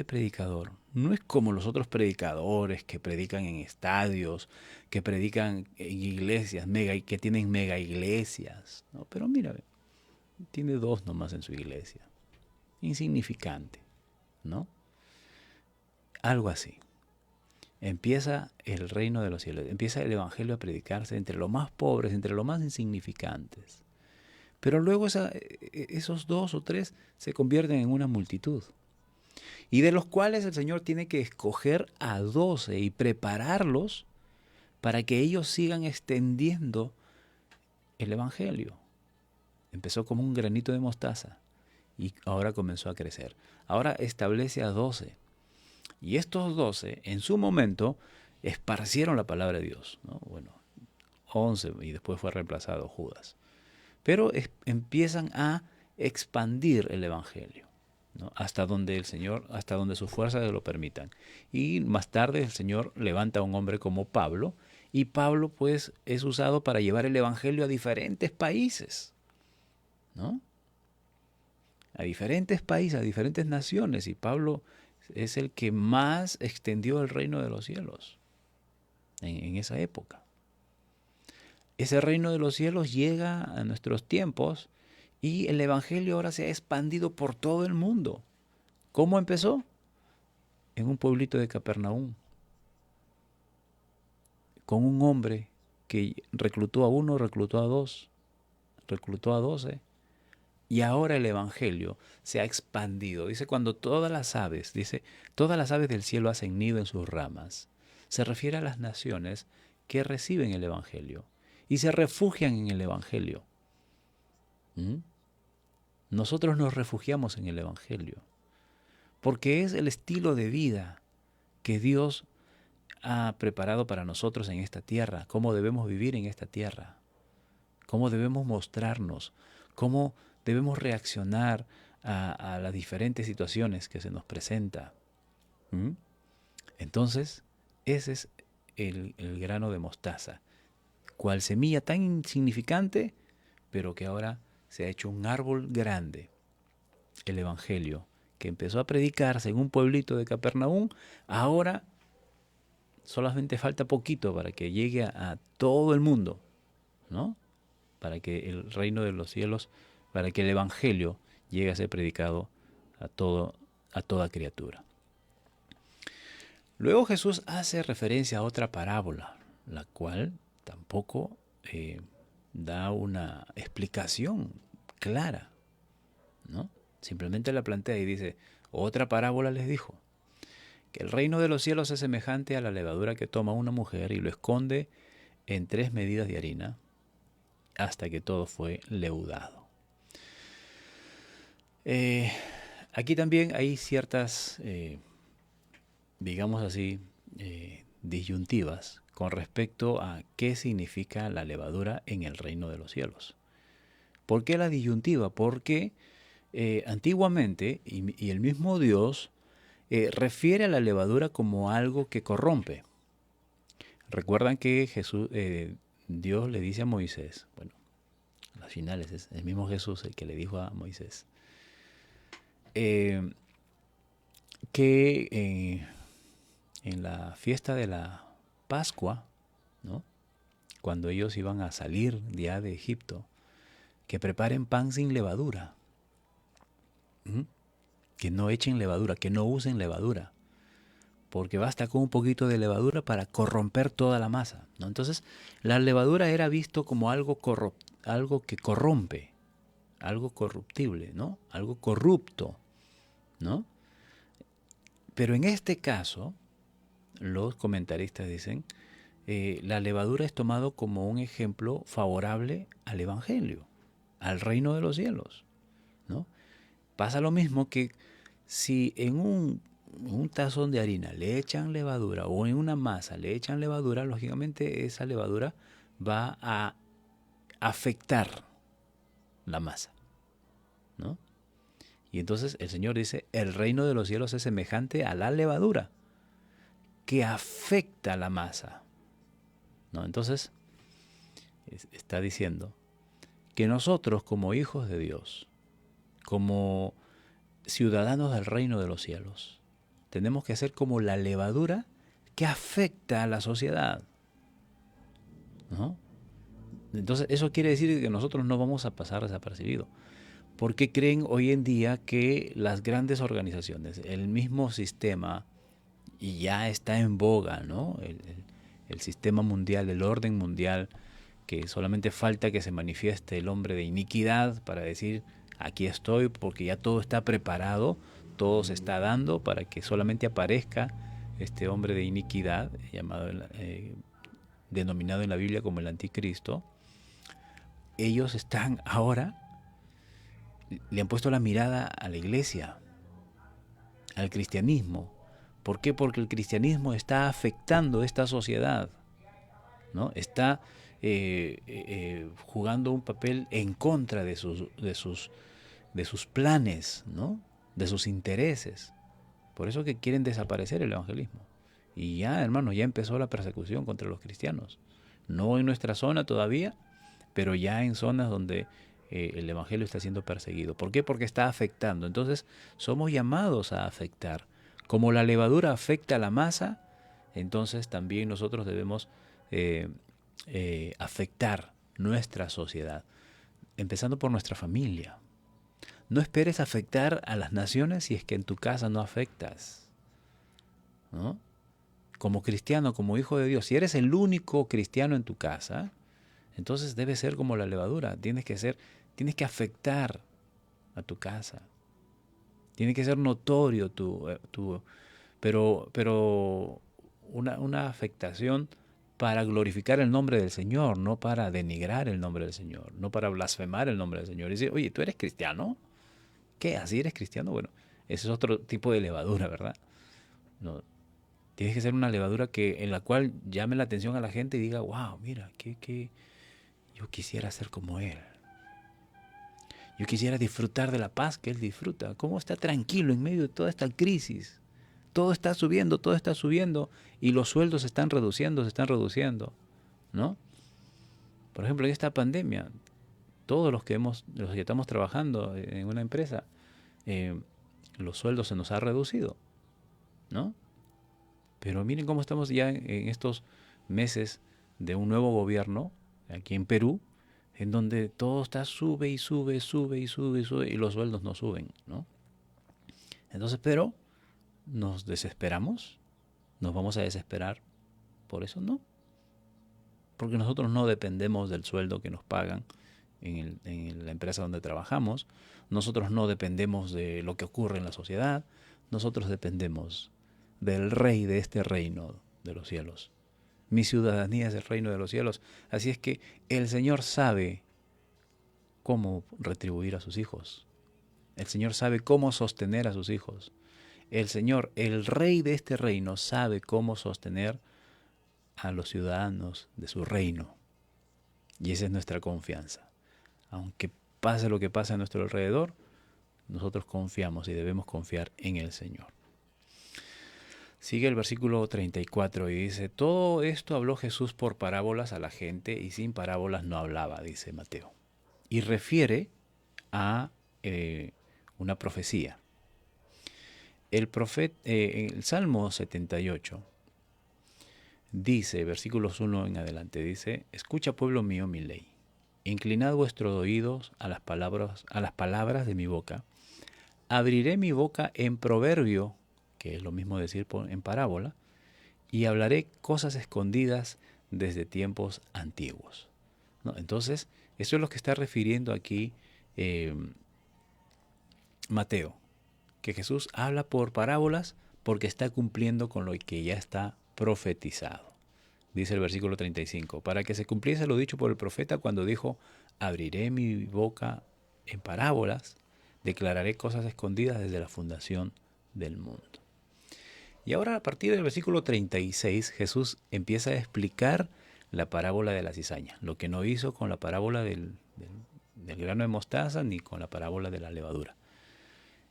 predicador. No es como los otros predicadores que predican en estadios, que predican en iglesias, que tienen mega iglesias, ¿no? Pero mira, tiene 2 nomás en su iglesia. Insignificante, ¿no? Algo así. Empieza el reino de los cielos, empieza el Evangelio a predicarse entre los más pobres, entre los más insignificantes. Pero luego esos 2 o 3 se convierten en una multitud. Y de los cuales el Señor tiene que escoger a 12 y prepararlos para que ellos sigan extendiendo el Evangelio. Empezó como un granito de mostaza y ahora comenzó a crecer. Ahora establece a 12. Y estos 12 en su momento esparcieron la palabra de Dios, ¿no? Bueno, 11 y después fue reemplazado Judas. Pero empiezan a expandir el Evangelio, ¿no? Hasta donde el Señor, hasta donde sus fuerzas lo permitan. Y más tarde el Señor levanta a un hombre como Pablo, y Pablo pues es usado para llevar el Evangelio a diferentes países, ¿no? A diferentes países, a diferentes naciones, y Pablo es el que más extendió el reino de los cielos en esa época. Ese reino de los cielos llega a nuestros tiempos y el Evangelio ahora se ha expandido por todo el mundo. ¿Cómo empezó? En un pueblito de Capernaum, con un hombre que reclutó a 1, reclutó a 2, reclutó a 12, y ahora el Evangelio se ha expandido. Dice, cuando todas las aves del cielo hacen nido en sus ramas. Se refiere a las naciones que reciben el Evangelio y se refugian en el Evangelio. Nosotros nos refugiamos en el Evangelio porque es el estilo de vida que Dios ha preparado para nosotros en esta tierra, cómo debemos vivir en esta tierra, cómo debemos mostrarnos, cómo debemos reaccionar a las diferentes situaciones que se nos presentan. Entonces, ese es el grano de mostaza, cual semilla tan insignificante, pero que ahora se ha hecho un árbol grande. El Evangelio, que empezó a predicarse en un pueblito de Capernaum, ahora solamente falta poquito para que llegue a todo el mundo, ¿no? Para que el reino de los cielos, para que el Evangelio llegue a ser predicado a toda criatura. Luego Jesús hace referencia a otra parábola, la cual tampoco da una explicación clara, ¿no? Simplemente la plantea y dice, otra parábola les dijo, que el reino de los cielos es semejante a la levadura que toma una mujer y lo esconde en 3 medidas de harina hasta que todo fue leudado. Aquí también hay ciertas, digamos así, disyuntivas con respecto a qué significa la levadura en el reino de los cielos. ¿Por qué la disyuntiva? Porque antiguamente, y el mismo Dios refiere a la levadura como algo que corrompe. Recuerdan que Dios le dice a Moisés, bueno, a las finales es el mismo Jesús el que le dijo a Moisés, que en la fiesta de la Pascua, ¿no? Cuando ellos iban a salir ya de Egipto, que preparen pan sin levadura, que no echen levadura, que no usen levadura, porque basta con un poquito de levadura para corromper toda la masa, ¿no? Entonces, la levadura era visto como algo que corrompe, algo corruptible, ¿no? Algo corrupto, ¿no? Pero en este caso, los comentaristas dicen, la levadura es tomado como un ejemplo favorable al Evangelio, al reino de los cielos, ¿no? Pasa lo mismo que si en un tazón de harina le echan levadura o en una masa le echan levadura, lógicamente esa levadura va a afectar la masa, ¿no? Y entonces el Señor dice, el reino de los cielos es semejante a la levadura que afecta la masa, ¿no? Entonces está diciendo que nosotros como hijos de Dios, como ciudadanos del reino de los cielos, tenemos que ser como la levadura que afecta a la sociedad, ¿no? Entonces eso quiere decir que nosotros no vamos a pasar desapercibidos. ¿Por qué creen hoy en día que las grandes organizaciones, el mismo sistema, y ya está en boga, ¿no? El sistema mundial, el orden mundial, que solamente falta que se manifieste el hombre de iniquidad para decir, aquí estoy, porque ya todo está preparado, todo se está dando para que solamente aparezca este hombre de iniquidad, llamado, denominado en la Biblia como el anticristo. Ellos están ahora, le han puesto la mirada a la iglesia, al cristianismo. ¿Por qué? Porque el cristianismo está afectando esta sociedad, ¿no? Está jugando un papel en contra de sus planes, ¿no? De sus intereses. Por eso que quieren desaparecer el evangelismo. Y ya, hermanos, ya empezó la persecución contra los cristianos. No en nuestra zona todavía, pero ya en zonas donde el evangelio está siendo perseguido. ¿Por qué? Porque está afectando. Entonces, somos llamados a afectar. Como la levadura afecta a la masa, entonces también nosotros debemos afectar nuestra sociedad, empezando por nuestra familia. No esperes afectar a las naciones si es que en tu casa no afectas, ¿no? Como cristiano, como hijo de Dios, si eres el único cristiano en tu casa, entonces debes ser como la levadura. Tienes que afectar a tu casa. Tiene que ser notorio pero una afectación para glorificar el nombre del Señor, no para denigrar el nombre del Señor, no para blasfemar el nombre del Señor. Y decir, oye, ¿tú eres cristiano? ¿Qué? ¿Así eres cristiano? Bueno, ese es otro tipo de levadura, ¿verdad? No, tienes que ser una levadura en la cual llame la atención a la gente y diga, wow, mira, yo quisiera ser como él. Yo quisiera disfrutar de la paz que él disfruta. ¿Cómo está tranquilo en medio de toda esta crisis? Todo está subiendo y los sueldos se están reduciendo, ¿no? Por ejemplo, en esta pandemia, todos los que estamos trabajando en una empresa, los sueldos se nos ha reducido, ¿no? Pero miren cómo estamos ya en estos meses de un nuevo gobierno aquí en Perú, en donde todo está sube y los sueldos no suben, ¿no? Entonces, pero nos desesperamos, nos vamos a desesperar por eso, no, porque nosotros no dependemos del sueldo que nos pagan en la empresa donde trabajamos, nosotros no dependemos de lo que ocurre en la sociedad, nosotros dependemos del Rey de este reino de los cielos. Mi ciudadanía es el reino de los cielos. Así es que el Señor sabe cómo retribuir a sus hijos. El Señor sabe cómo sostener a sus hijos. El Señor, el Rey de este reino, sabe cómo sostener a los ciudadanos de su reino. Y esa es nuestra confianza. Aunque pase lo que pase a nuestro alrededor, nosotros confiamos y debemos confiar en el Señor. Sigue el versículo 34 y dice, todo esto habló Jesús por parábolas a la gente y sin parábolas no hablaba, dice Mateo. Y refiere a una profecía. El Salmo 78 dice, versículos 1 en adelante, dice, escucha pueblo mío mi ley, inclinad vuestros oídos a las palabras de mi boca, abriré mi boca en proverbio, que es lo mismo decir en parábola, y hablaré cosas escondidas desde tiempos antiguos, ¿no? Entonces, eso es lo que está refiriendo aquí Mateo, que Jesús habla por parábolas porque está cumpliendo con lo que ya está profetizado. Dice el versículo 35, para que se cumpliese lo dicho por el profeta cuando dijo, abriré mi boca en parábolas, declararé cosas escondidas desde la fundación del mundo. Y ahora a partir del versículo 36 Jesús empieza a explicar la parábola de la cizaña, lo que no hizo con la parábola del grano de mostaza ni con la parábola de la levadura.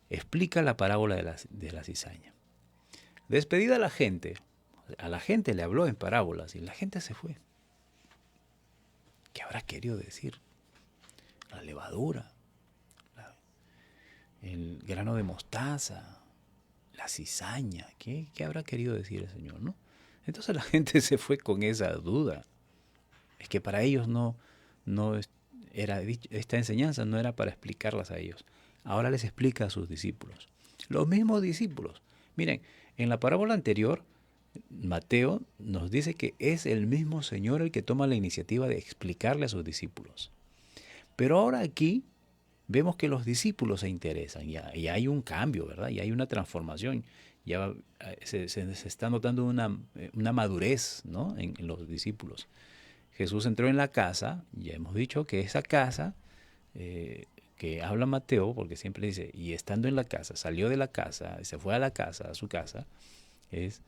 Explica la parábola de la cizaña. Despedida a la gente le habló en parábolas y la gente se fue. ¿Qué habrá querido decir? La levadura, el grano de mostaza, la cizaña, ¿qué habrá querido decir el Señor, no? Entonces la gente se fue con esa duda. Es que para ellos esta enseñanza no era para explicarlas a ellos. Ahora les explica a sus discípulos. Los mismos discípulos. Miren, en la parábola anterior, Mateo nos dice que es el mismo Señor el que toma la iniciativa de explicarle a sus discípulos. Pero ahora aquí vemos que los discípulos se interesan y hay un cambio, ¿verdad? Y hay una transformación. Ya se está notando una madurez, ¿no? En los discípulos. Jesús entró en la casa, ya hemos dicho que esa casa que habla Mateo, porque siempre dice, y estando en la casa, salió de la casa, se fue a la casa, a su casa, es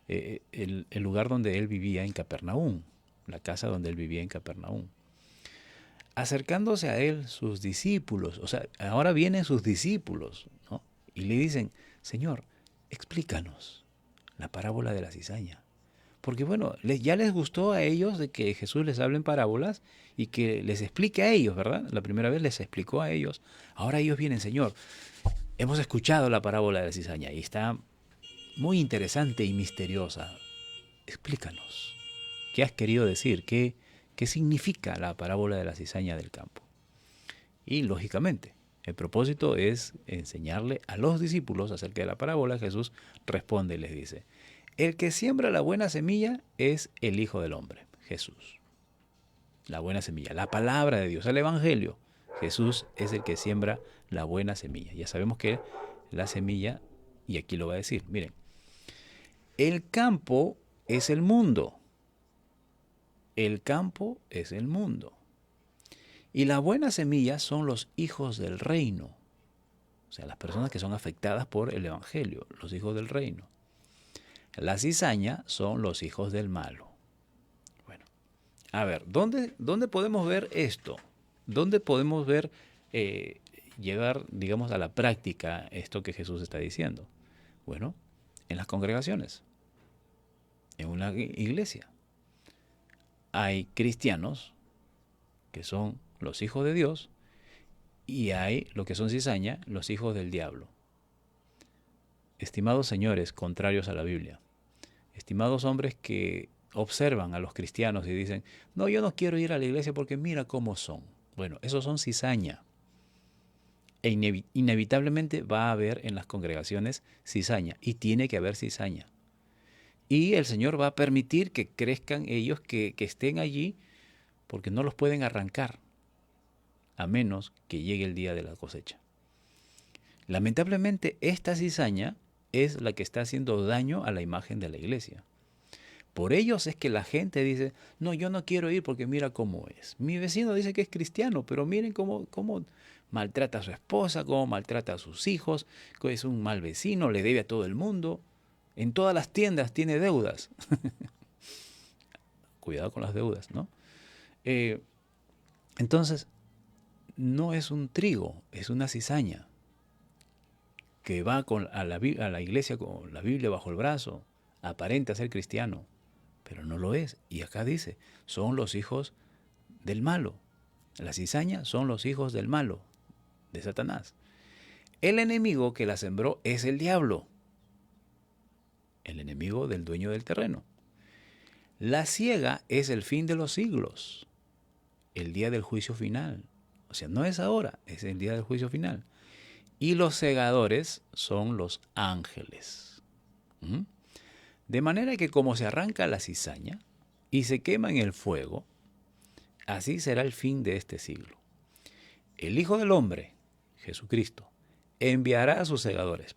el lugar donde él vivía en Capernaum, la casa donde él vivía en Capernaum. Acercándose a él sus discípulos, o sea, ahora vienen sus discípulos, ¿no? Y le dicen, Señor, explícanos la parábola de la cizaña. Porque bueno, ya les gustó a ellos de que Jesús les hable en parábolas y que les explique a ellos, ¿verdad? La primera vez les explicó a ellos. Ahora ellos vienen, Señor, hemos escuchado la parábola de la cizaña y está muy interesante y misteriosa. Explícanos. ¿Qué has querido decir? ¿Qué significa la parábola de la cizaña del campo? Y lógicamente, el propósito es enseñarle a los discípulos acerca de la parábola. Jesús responde y les dice, el que siembra la buena semilla es el Hijo del Hombre, Jesús. La buena semilla, la palabra de Dios, el Evangelio. Jesús es el que siembra la buena semilla. Ya sabemos que la semilla, y aquí lo va a decir, miren, el campo es el mundo. El campo es el mundo. Y la buena semilla son los hijos del reino. O sea, las personas que son afectadas por el Evangelio, los hijos del reino. La cizaña son los hijos del malo. Bueno, a ver, ¿dónde podemos ver esto? ¿Dónde podemos ver llegar, digamos, a la práctica esto que Jesús está diciendo? Bueno, en las congregaciones, en una iglesia. Hay cristianos que son los hijos de Dios y hay lo que son cizaña, los hijos del diablo. Estimados señores contrarios a la Biblia, estimados hombres que observan a los cristianos y dicen, no, yo no quiero ir a la iglesia porque mira cómo son. Bueno, esos son cizaña. E inevitablemente va a haber en las congregaciones cizaña y tiene que haber cizaña. Y el Señor va a permitir que crezcan ellos, que estén allí, porque no los pueden arrancar, a menos que llegue el día de la cosecha. Lamentablemente, esta cizaña es la que está haciendo daño a la imagen de la iglesia. Por ellos es que la gente dice, no, yo no quiero ir porque mira cómo es. Mi vecino dice que es cristiano, pero miren cómo maltrata a su esposa, cómo maltrata a sus hijos, que es un mal vecino, le debe a todo el mundo. En todas las tiendas tiene deudas. Cuidado con las deudas, ¿no? Entonces, no es un trigo, es una cizaña que va a la iglesia con la Biblia bajo el brazo, aparenta ser cristiano, pero no lo es. Y acá dice, son los hijos del malo. La cizaña son los hijos del malo, de Satanás. El enemigo que la sembró es el diablo, el enemigo del dueño del terreno. La siega es el fin de los siglos, el día del juicio final. O sea, no es ahora, es el día del juicio final. Y los segadores son los ángeles. De manera que como se arranca la cizaña y se quema en el fuego, así será el fin de este siglo. El Hijo del Hombre, Jesucristo, enviará a sus segadores,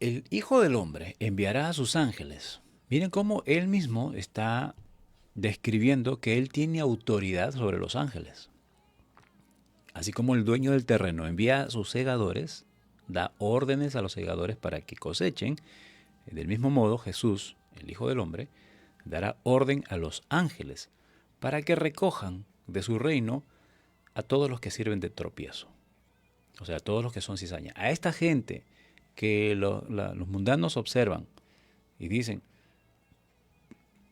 El Hijo del Hombre enviará a sus ángeles. Miren cómo él mismo está describiendo que él tiene autoridad sobre los ángeles. Así como el dueño del terreno envía a sus segadores, da órdenes a los segadores para que cosechen, del mismo modo Jesús, el Hijo del Hombre, dará orden a los ángeles para que recojan de su reino a todos los que sirven de tropiezo. O sea, a todos los que son cizaña. A esta gente que los mundanos observan y dicen,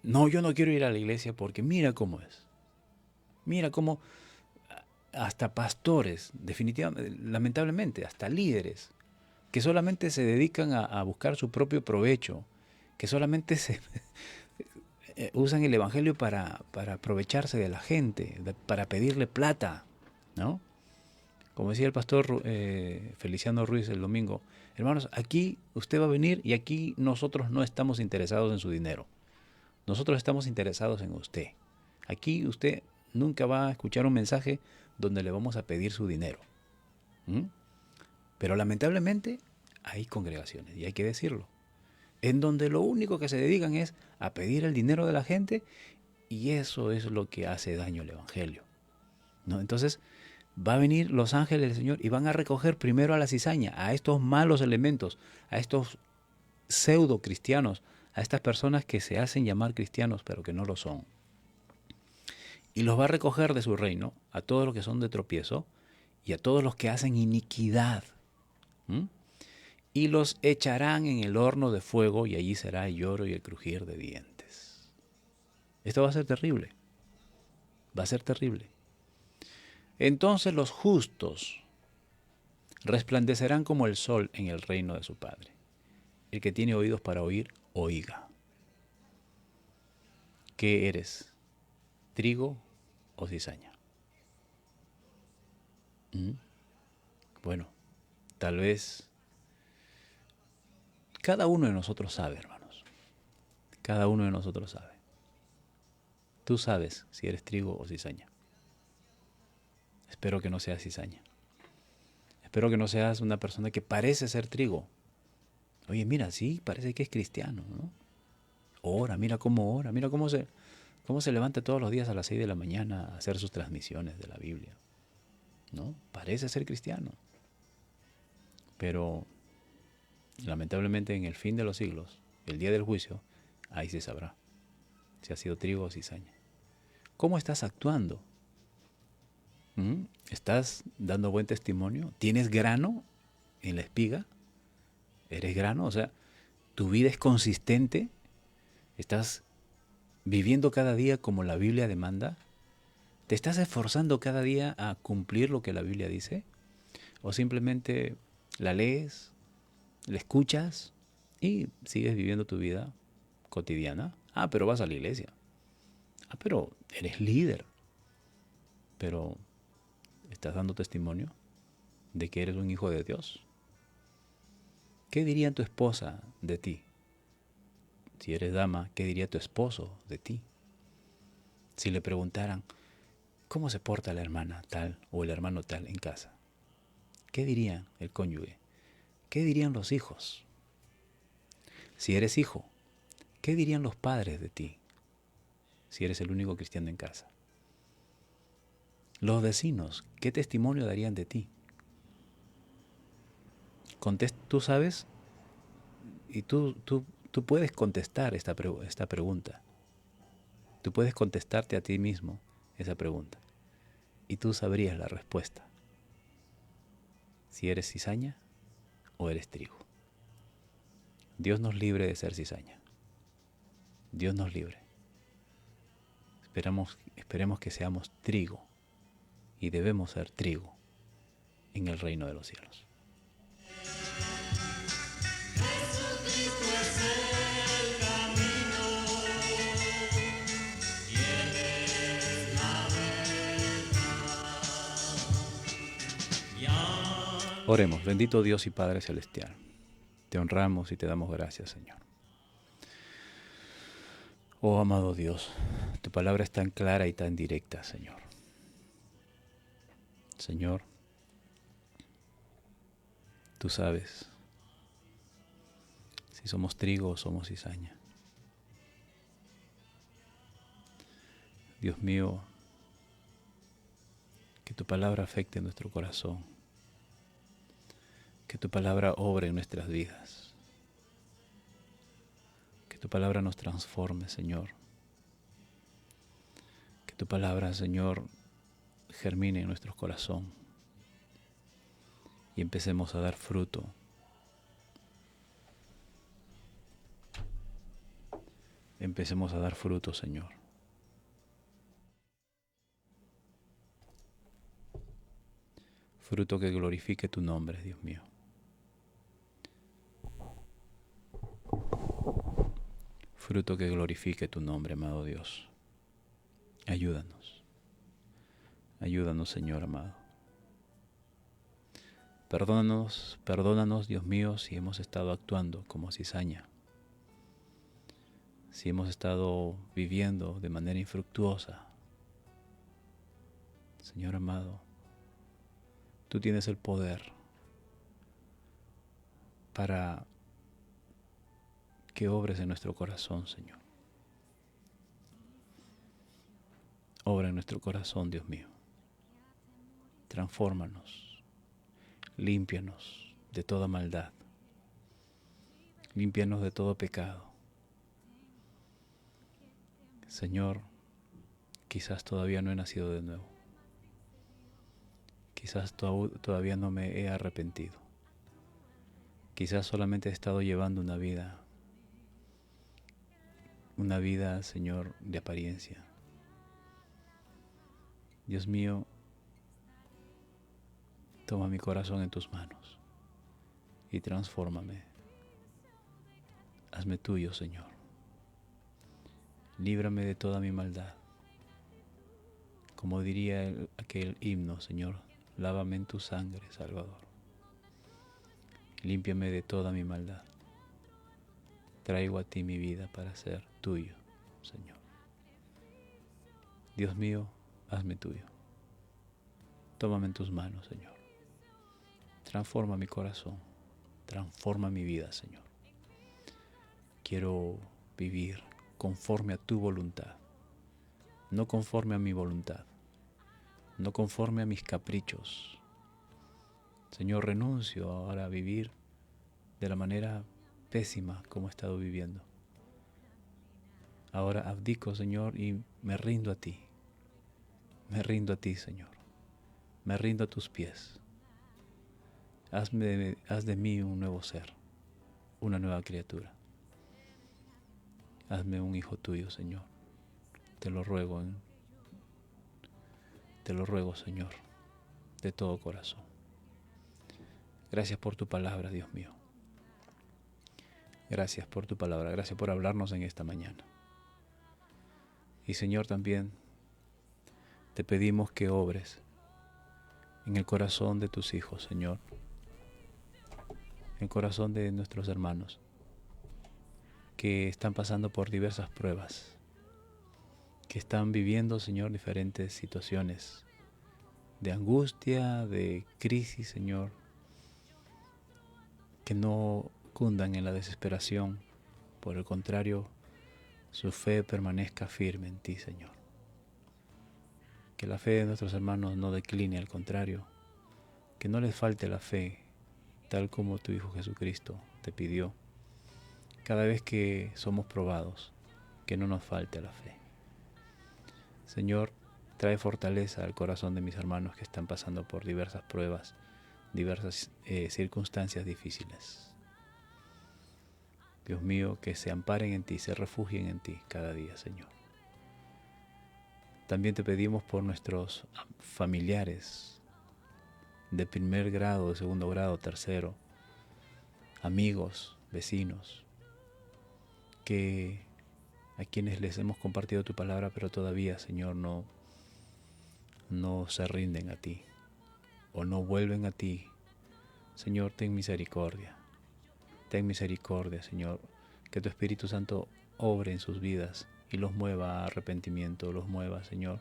no, yo no quiero ir a la iglesia porque mira cómo es. Mira cómo hasta pastores, definitivamente, lamentablemente, hasta líderes, que solamente se dedican a buscar su propio provecho, que solamente se usan el evangelio para aprovecharse de la gente, para pedirle plata, ¿no? Como decía el pastor Feliciano Ruiz el domingo, hermanos, aquí usted va a venir y aquí nosotros no estamos interesados en su dinero. Nosotros estamos interesados en usted. Aquí usted nunca va a escuchar un mensaje donde le vamos a pedir su dinero. ¿Mm? Pero lamentablemente hay congregaciones, y hay que decirlo, en donde lo único que se dedican es a pedir el dinero de la gente, y eso es lo que hace daño al evangelio, ¿no? Entonces va a venir los ángeles del Señor y van a recoger primero a la cizaña, a estos malos elementos, a estos pseudo cristianos, a estas personas que se hacen llamar cristianos pero que no lo son. Y los va a recoger de su reino, a todos los que son de tropiezo y a todos los que hacen iniquidad. Y los echarán en el horno de fuego, y allí será el lloro y el crujir de dientes. Esto va a ser terrible. Va a ser terrible. Entonces los justos resplandecerán como el sol en el reino de su Padre. El que tiene oídos para oír, oiga. ¿Qué eres? ¿Trigo o cizaña? Bueno, tal vez cada uno de nosotros sabe, hermanos. Cada uno de nosotros sabe. Tú sabes si eres trigo o cizaña. Espero que no seas cizaña. Espero que no seas una persona que parece ser trigo. Oye, mira, sí, parece que es cristiano, ¿no? Ora, mira cómo se levanta todos los días a las 6 de la mañana a hacer sus transmisiones de la Biblia, ¿no? Parece ser cristiano. Pero lamentablemente en el fin de los siglos, el día del juicio, ahí se sabrá si ha sido trigo o cizaña. ¿Cómo estás actuando? ¿Estás dando buen testimonio? ¿Tienes grano en la espiga? ¿Eres grano? O sea, ¿tu vida es consistente? ¿Estás viviendo cada día como la Biblia demanda? ¿Te estás esforzando cada día a cumplir lo que la Biblia dice? ¿O simplemente la lees, la escuchas y sigues viviendo tu vida cotidiana? Ah, pero vas a la iglesia. Ah, pero eres líder. Pero ¿estás dando testimonio de que eres un hijo de Dios? ¿Qué diría tu esposa de ti? Si eres dama, ¿qué diría tu esposo de ti? Si le preguntaran, ¿cómo se porta la hermana tal o el hermano tal en casa? ¿Qué diría el cónyuge? ¿Qué dirían los hijos? Si eres hijo, ¿qué dirían los padres de ti? Si eres el único cristiano en casa. Los vecinos, ¿qué testimonio darían de ti? Tú sabes, y tú puedes contestar esta pregunta. Tú puedes contestarte a ti mismo esa pregunta. Y tú sabrías la respuesta. Si eres cizaña o eres trigo. Dios nos libre de ser cizaña. Dios nos libre. Esperemos que seamos trigo. Y debemos ser trigo en el reino de los cielos. Jesucristo es el camino y Él es la verdad. Oremos, bendito Dios y Padre Celestial. Te honramos y te damos gracias, Señor. Oh, amado Dios, tu palabra es tan clara y tan directa, Señor. Señor, tú sabes si somos trigo o somos cizaña. Dios mío, que tu palabra afecte nuestro corazón, que tu palabra obre en nuestras vidas, que tu palabra nos transforme, Señor, que tu palabra, Señor, germine en nuestro corazón y empecemos a dar fruto. Empecemos a dar fruto, Señor. Fruto que glorifique tu nombre, Dios mío. Fruto que glorifique tu nombre, amado Dios. Ayúdanos. Ayúdanos, Señor amado. Perdónanos, Dios mío, si hemos estado actuando como cizaña. Si hemos estado viviendo de manera infructuosa. Señor amado, tú tienes el poder para que obres en nuestro corazón, Señor. Obra en nuestro corazón, Dios mío. Transfórmanos, límpianos de toda maldad, límpianos de todo pecado. Señor, quizás todavía no he nacido de nuevo. Quizás todavía no me he arrepentido. Quizás solamente he estado llevando una vida, Señor, de apariencia. Dios mío, toma mi corazón en tus manos y transfórmame. Hazme tuyo, Señor. Líbrame de toda mi maldad. Como diría aquel himno, Señor, lávame en tu sangre, Salvador. Límpiame de toda mi maldad. Traigo a ti mi vida para ser tuyo, Señor. Dios mío, hazme tuyo. Tómame en tus manos, Señor. Transforma mi corazón. Transforma mi vida, Señor. Quiero vivir conforme a tu voluntad. No conforme a mi voluntad. No conforme a mis caprichos. Señor, renuncio ahora a vivir de la manera pésima como he estado viviendo. Ahora abdico, Señor, y me rindo a ti. Me rindo a ti, Señor. Me rindo a tus pies. Haz de mí un nuevo ser, una nueva criatura. Hazme un hijo tuyo, Señor. Te lo ruego, Señor, de todo corazón. Gracias por tu palabra, Dios mío. Gracias por tu palabra. Gracias por hablarnos en esta mañana. Y Señor, también te pedimos que obres en el corazón de tus hijos, Señor. En el corazón de nuestros hermanos que están pasando por diversas pruebas, que están viviendo, Señor, diferentes situaciones de angustia, de crisis, Señor, que no cundan en la desesperación. Por el contrario, su fe permanezca firme en ti, Señor. Que la fe de nuestros hermanos no decline, al contrario, que no les falte la fe, tal como tu Hijo Jesucristo te pidió. Cada vez que somos probados, que no nos falte la fe. Señor, trae fortaleza al corazón de mis hermanos que están pasando por diversas pruebas, diversas circunstancias difíciles. Dios mío, que se amparen en ti, se refugien en ti cada día, Señor. También te pedimos por nuestros familiares de primer grado, de segundo grado, tercero, amigos, vecinos, que a quienes les hemos compartido tu palabra, pero todavía, Señor, no se rinden a ti o no vuelven a ti. Señor, ten misericordia. Ten misericordia, Señor, que tu Espíritu Santo obre en sus vidas y los mueva a arrepentimiento, los mueva, Señor,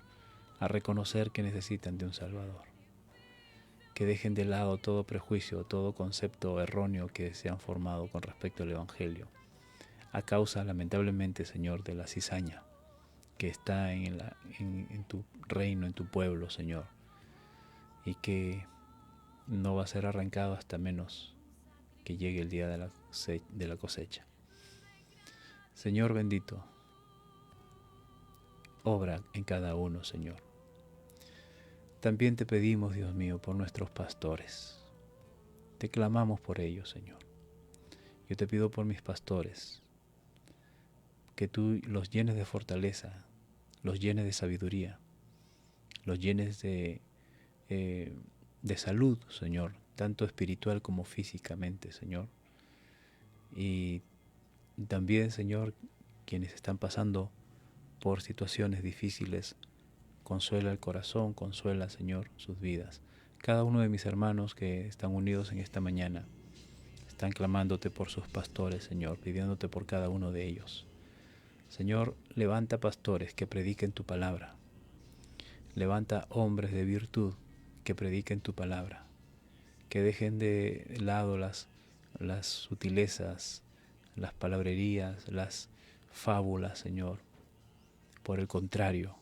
a reconocer que necesitan de un Salvador. Que dejen de lado todo prejuicio, todo concepto erróneo que se han formado con respecto al Evangelio, a causa, lamentablemente, Señor, de la cizaña que está en tu reino, en tu pueblo, Señor, y que no va a ser arrancado hasta menos que llegue el día de la cosecha. Señor bendito, obra en cada uno, Señor. También te pedimos, Dios mío, por nuestros pastores. Te clamamos por ellos, Señor. Yo te pido por mis pastores, que tú los llenes de fortaleza, los llenes de sabiduría, los llenes de de salud, Señor, tanto espiritual como físicamente, Señor. Y también, Señor, quienes están pasando por situaciones difíciles, consuela el corazón, consuela, Señor, sus vidas. Cada uno de mis hermanos que están unidos en esta mañana están clamándote por sus pastores, Señor, pidiéndote por cada uno de ellos. Señor, levanta pastores que prediquen tu palabra. Levanta hombres de virtud que prediquen tu palabra. Que dejen de lado las sutilezas, las palabrerías, las fábulas, Señor. Por el contrario,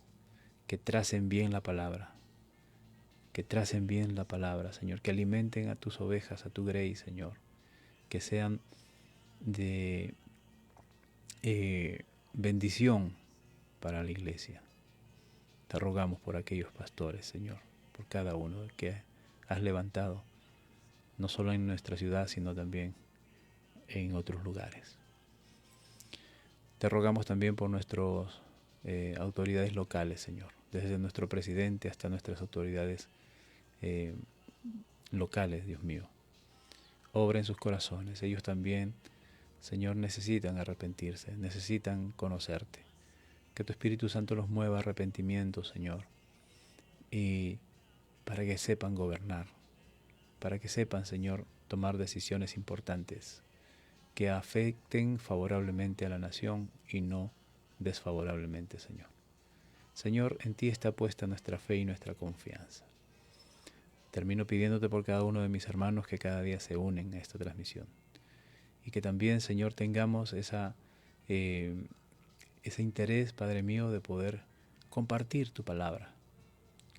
que tracen bien la palabra. Que tracen bien la palabra, Señor. Que alimenten a tus ovejas, a tu grey, Señor. Que sean de bendición para la iglesia. Te rogamos por aquellos pastores, Señor, por cada uno que has levantado, no solo en nuestra ciudad, sino también en otros lugares. Te rogamos también por nuestras autoridades locales, Señor, desde nuestro presidente hasta nuestras autoridades locales, Dios mío. Obra en sus corazones. Ellos también, Señor, necesitan arrepentirse, necesitan conocerte. Que tu Espíritu Santo los mueva a arrepentimiento, Señor, y para que sepan gobernar, para que sepan, Señor, tomar decisiones importantes que afecten favorablemente a la nación y no desfavorablemente, Señor. Señor, en ti está puesta nuestra fe y nuestra confianza. Termino pidiéndote por cada uno de mis hermanos que cada día se unen a esta transmisión. Y que también, Señor, tengamos ese interés, Padre mío, de poder compartir tu palabra.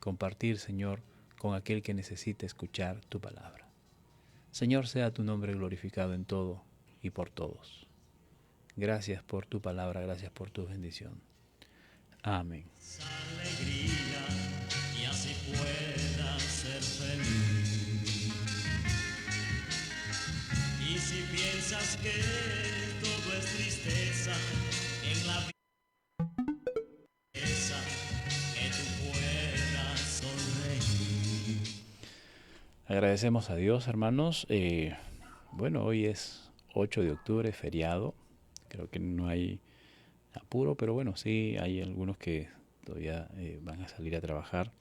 Compartir, Señor, con aquel que necesite escuchar tu palabra. Señor, sea tu nombre glorificado en todo y por todos. Gracias por tu palabra, gracias por tu bendición. Amén. Alegría y así puedas ser feliz. Y si piensas que todo es tristeza en la vida, que tú puedas sonreír. Agradecemos a Dios, hermanos. Bueno, hoy es 8 de octubre, feriado. Creo que no hay apuro, pero bueno, sí hay algunos que todavía van a salir a trabajar.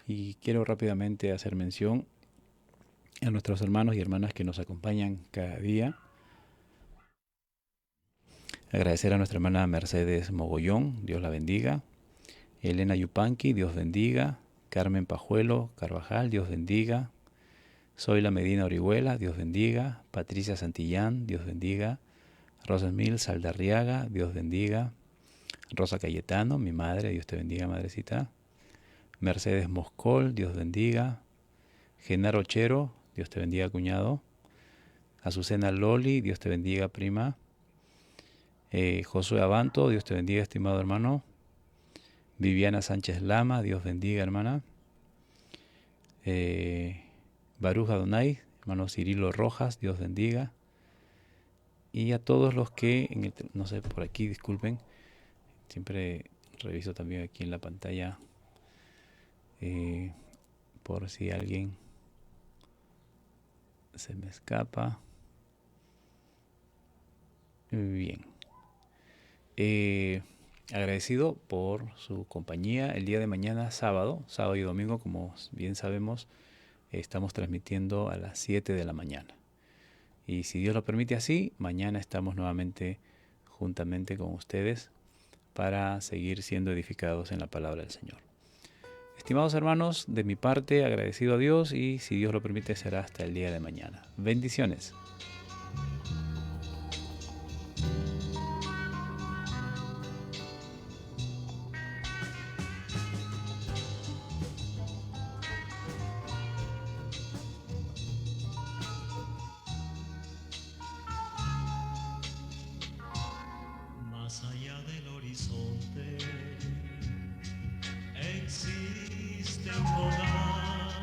Y quiero rápidamente hacer mención a nuestros hermanos y hermanas que nos acompañan cada día. Agradecer a nuestra hermana Mercedes Mogollón, Dios la bendiga. Elena Yupanqui, Dios bendiga. Carmen Pajuelo Carvajal, Dios bendiga. Zoila Medina Orihuela, Dios bendiga. Patricia Santillán, Dios bendiga. Rosemil Saldarriaga, Dios bendiga. Rosa Cayetano, mi madre, Dios te bendiga, madrecita. Mercedes Moscol, Dios bendiga. Genaro Ochero, Dios te bendiga, cuñado. Azucena Loli, Dios te bendiga, prima. Josué Abanto, Dios te bendiga, estimado hermano. Viviana Sánchez Lama, Dios bendiga, hermana. Baruch Adonai, hermano Cirilo Rojas, Dios bendiga. Y a todos los que, no sé, por aquí, disculpen, siempre reviso también aquí en la pantalla por si alguien se me escapa. Bien. Agradecido por su compañía. El día de mañana, sábado y domingo, como bien sabemos, estamos transmitiendo a las 7 de la mañana. Y si Dios lo permite así, mañana estamos nuevamente juntamente con ustedes para seguir siendo edificados en la palabra del Señor. Estimados hermanos, de mi parte, agradecido a Dios y si Dios lo permite será hasta el día de mañana. Bendiciones. Más allá del horizonte existe un lugar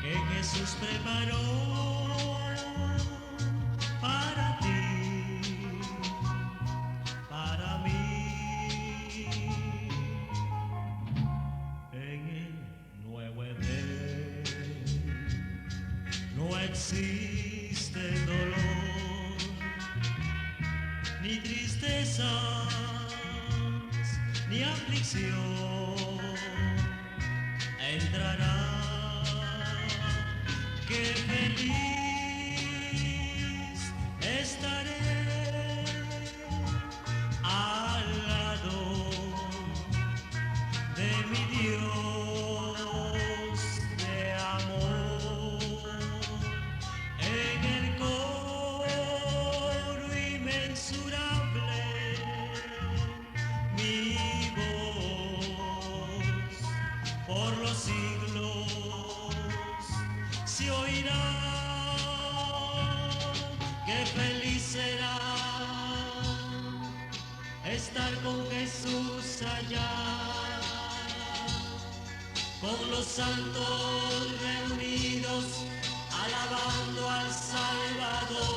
que Jesús preparó existe dolor ni tristezas ni aflicción entrará. Qué feliz estaré al lado de mi Dios de amor, en el coro inmensurable mi voz por los siglos se oirá. Qué feliz será estar con Jesús allá, con los santos reunidos, alabando al Salvador.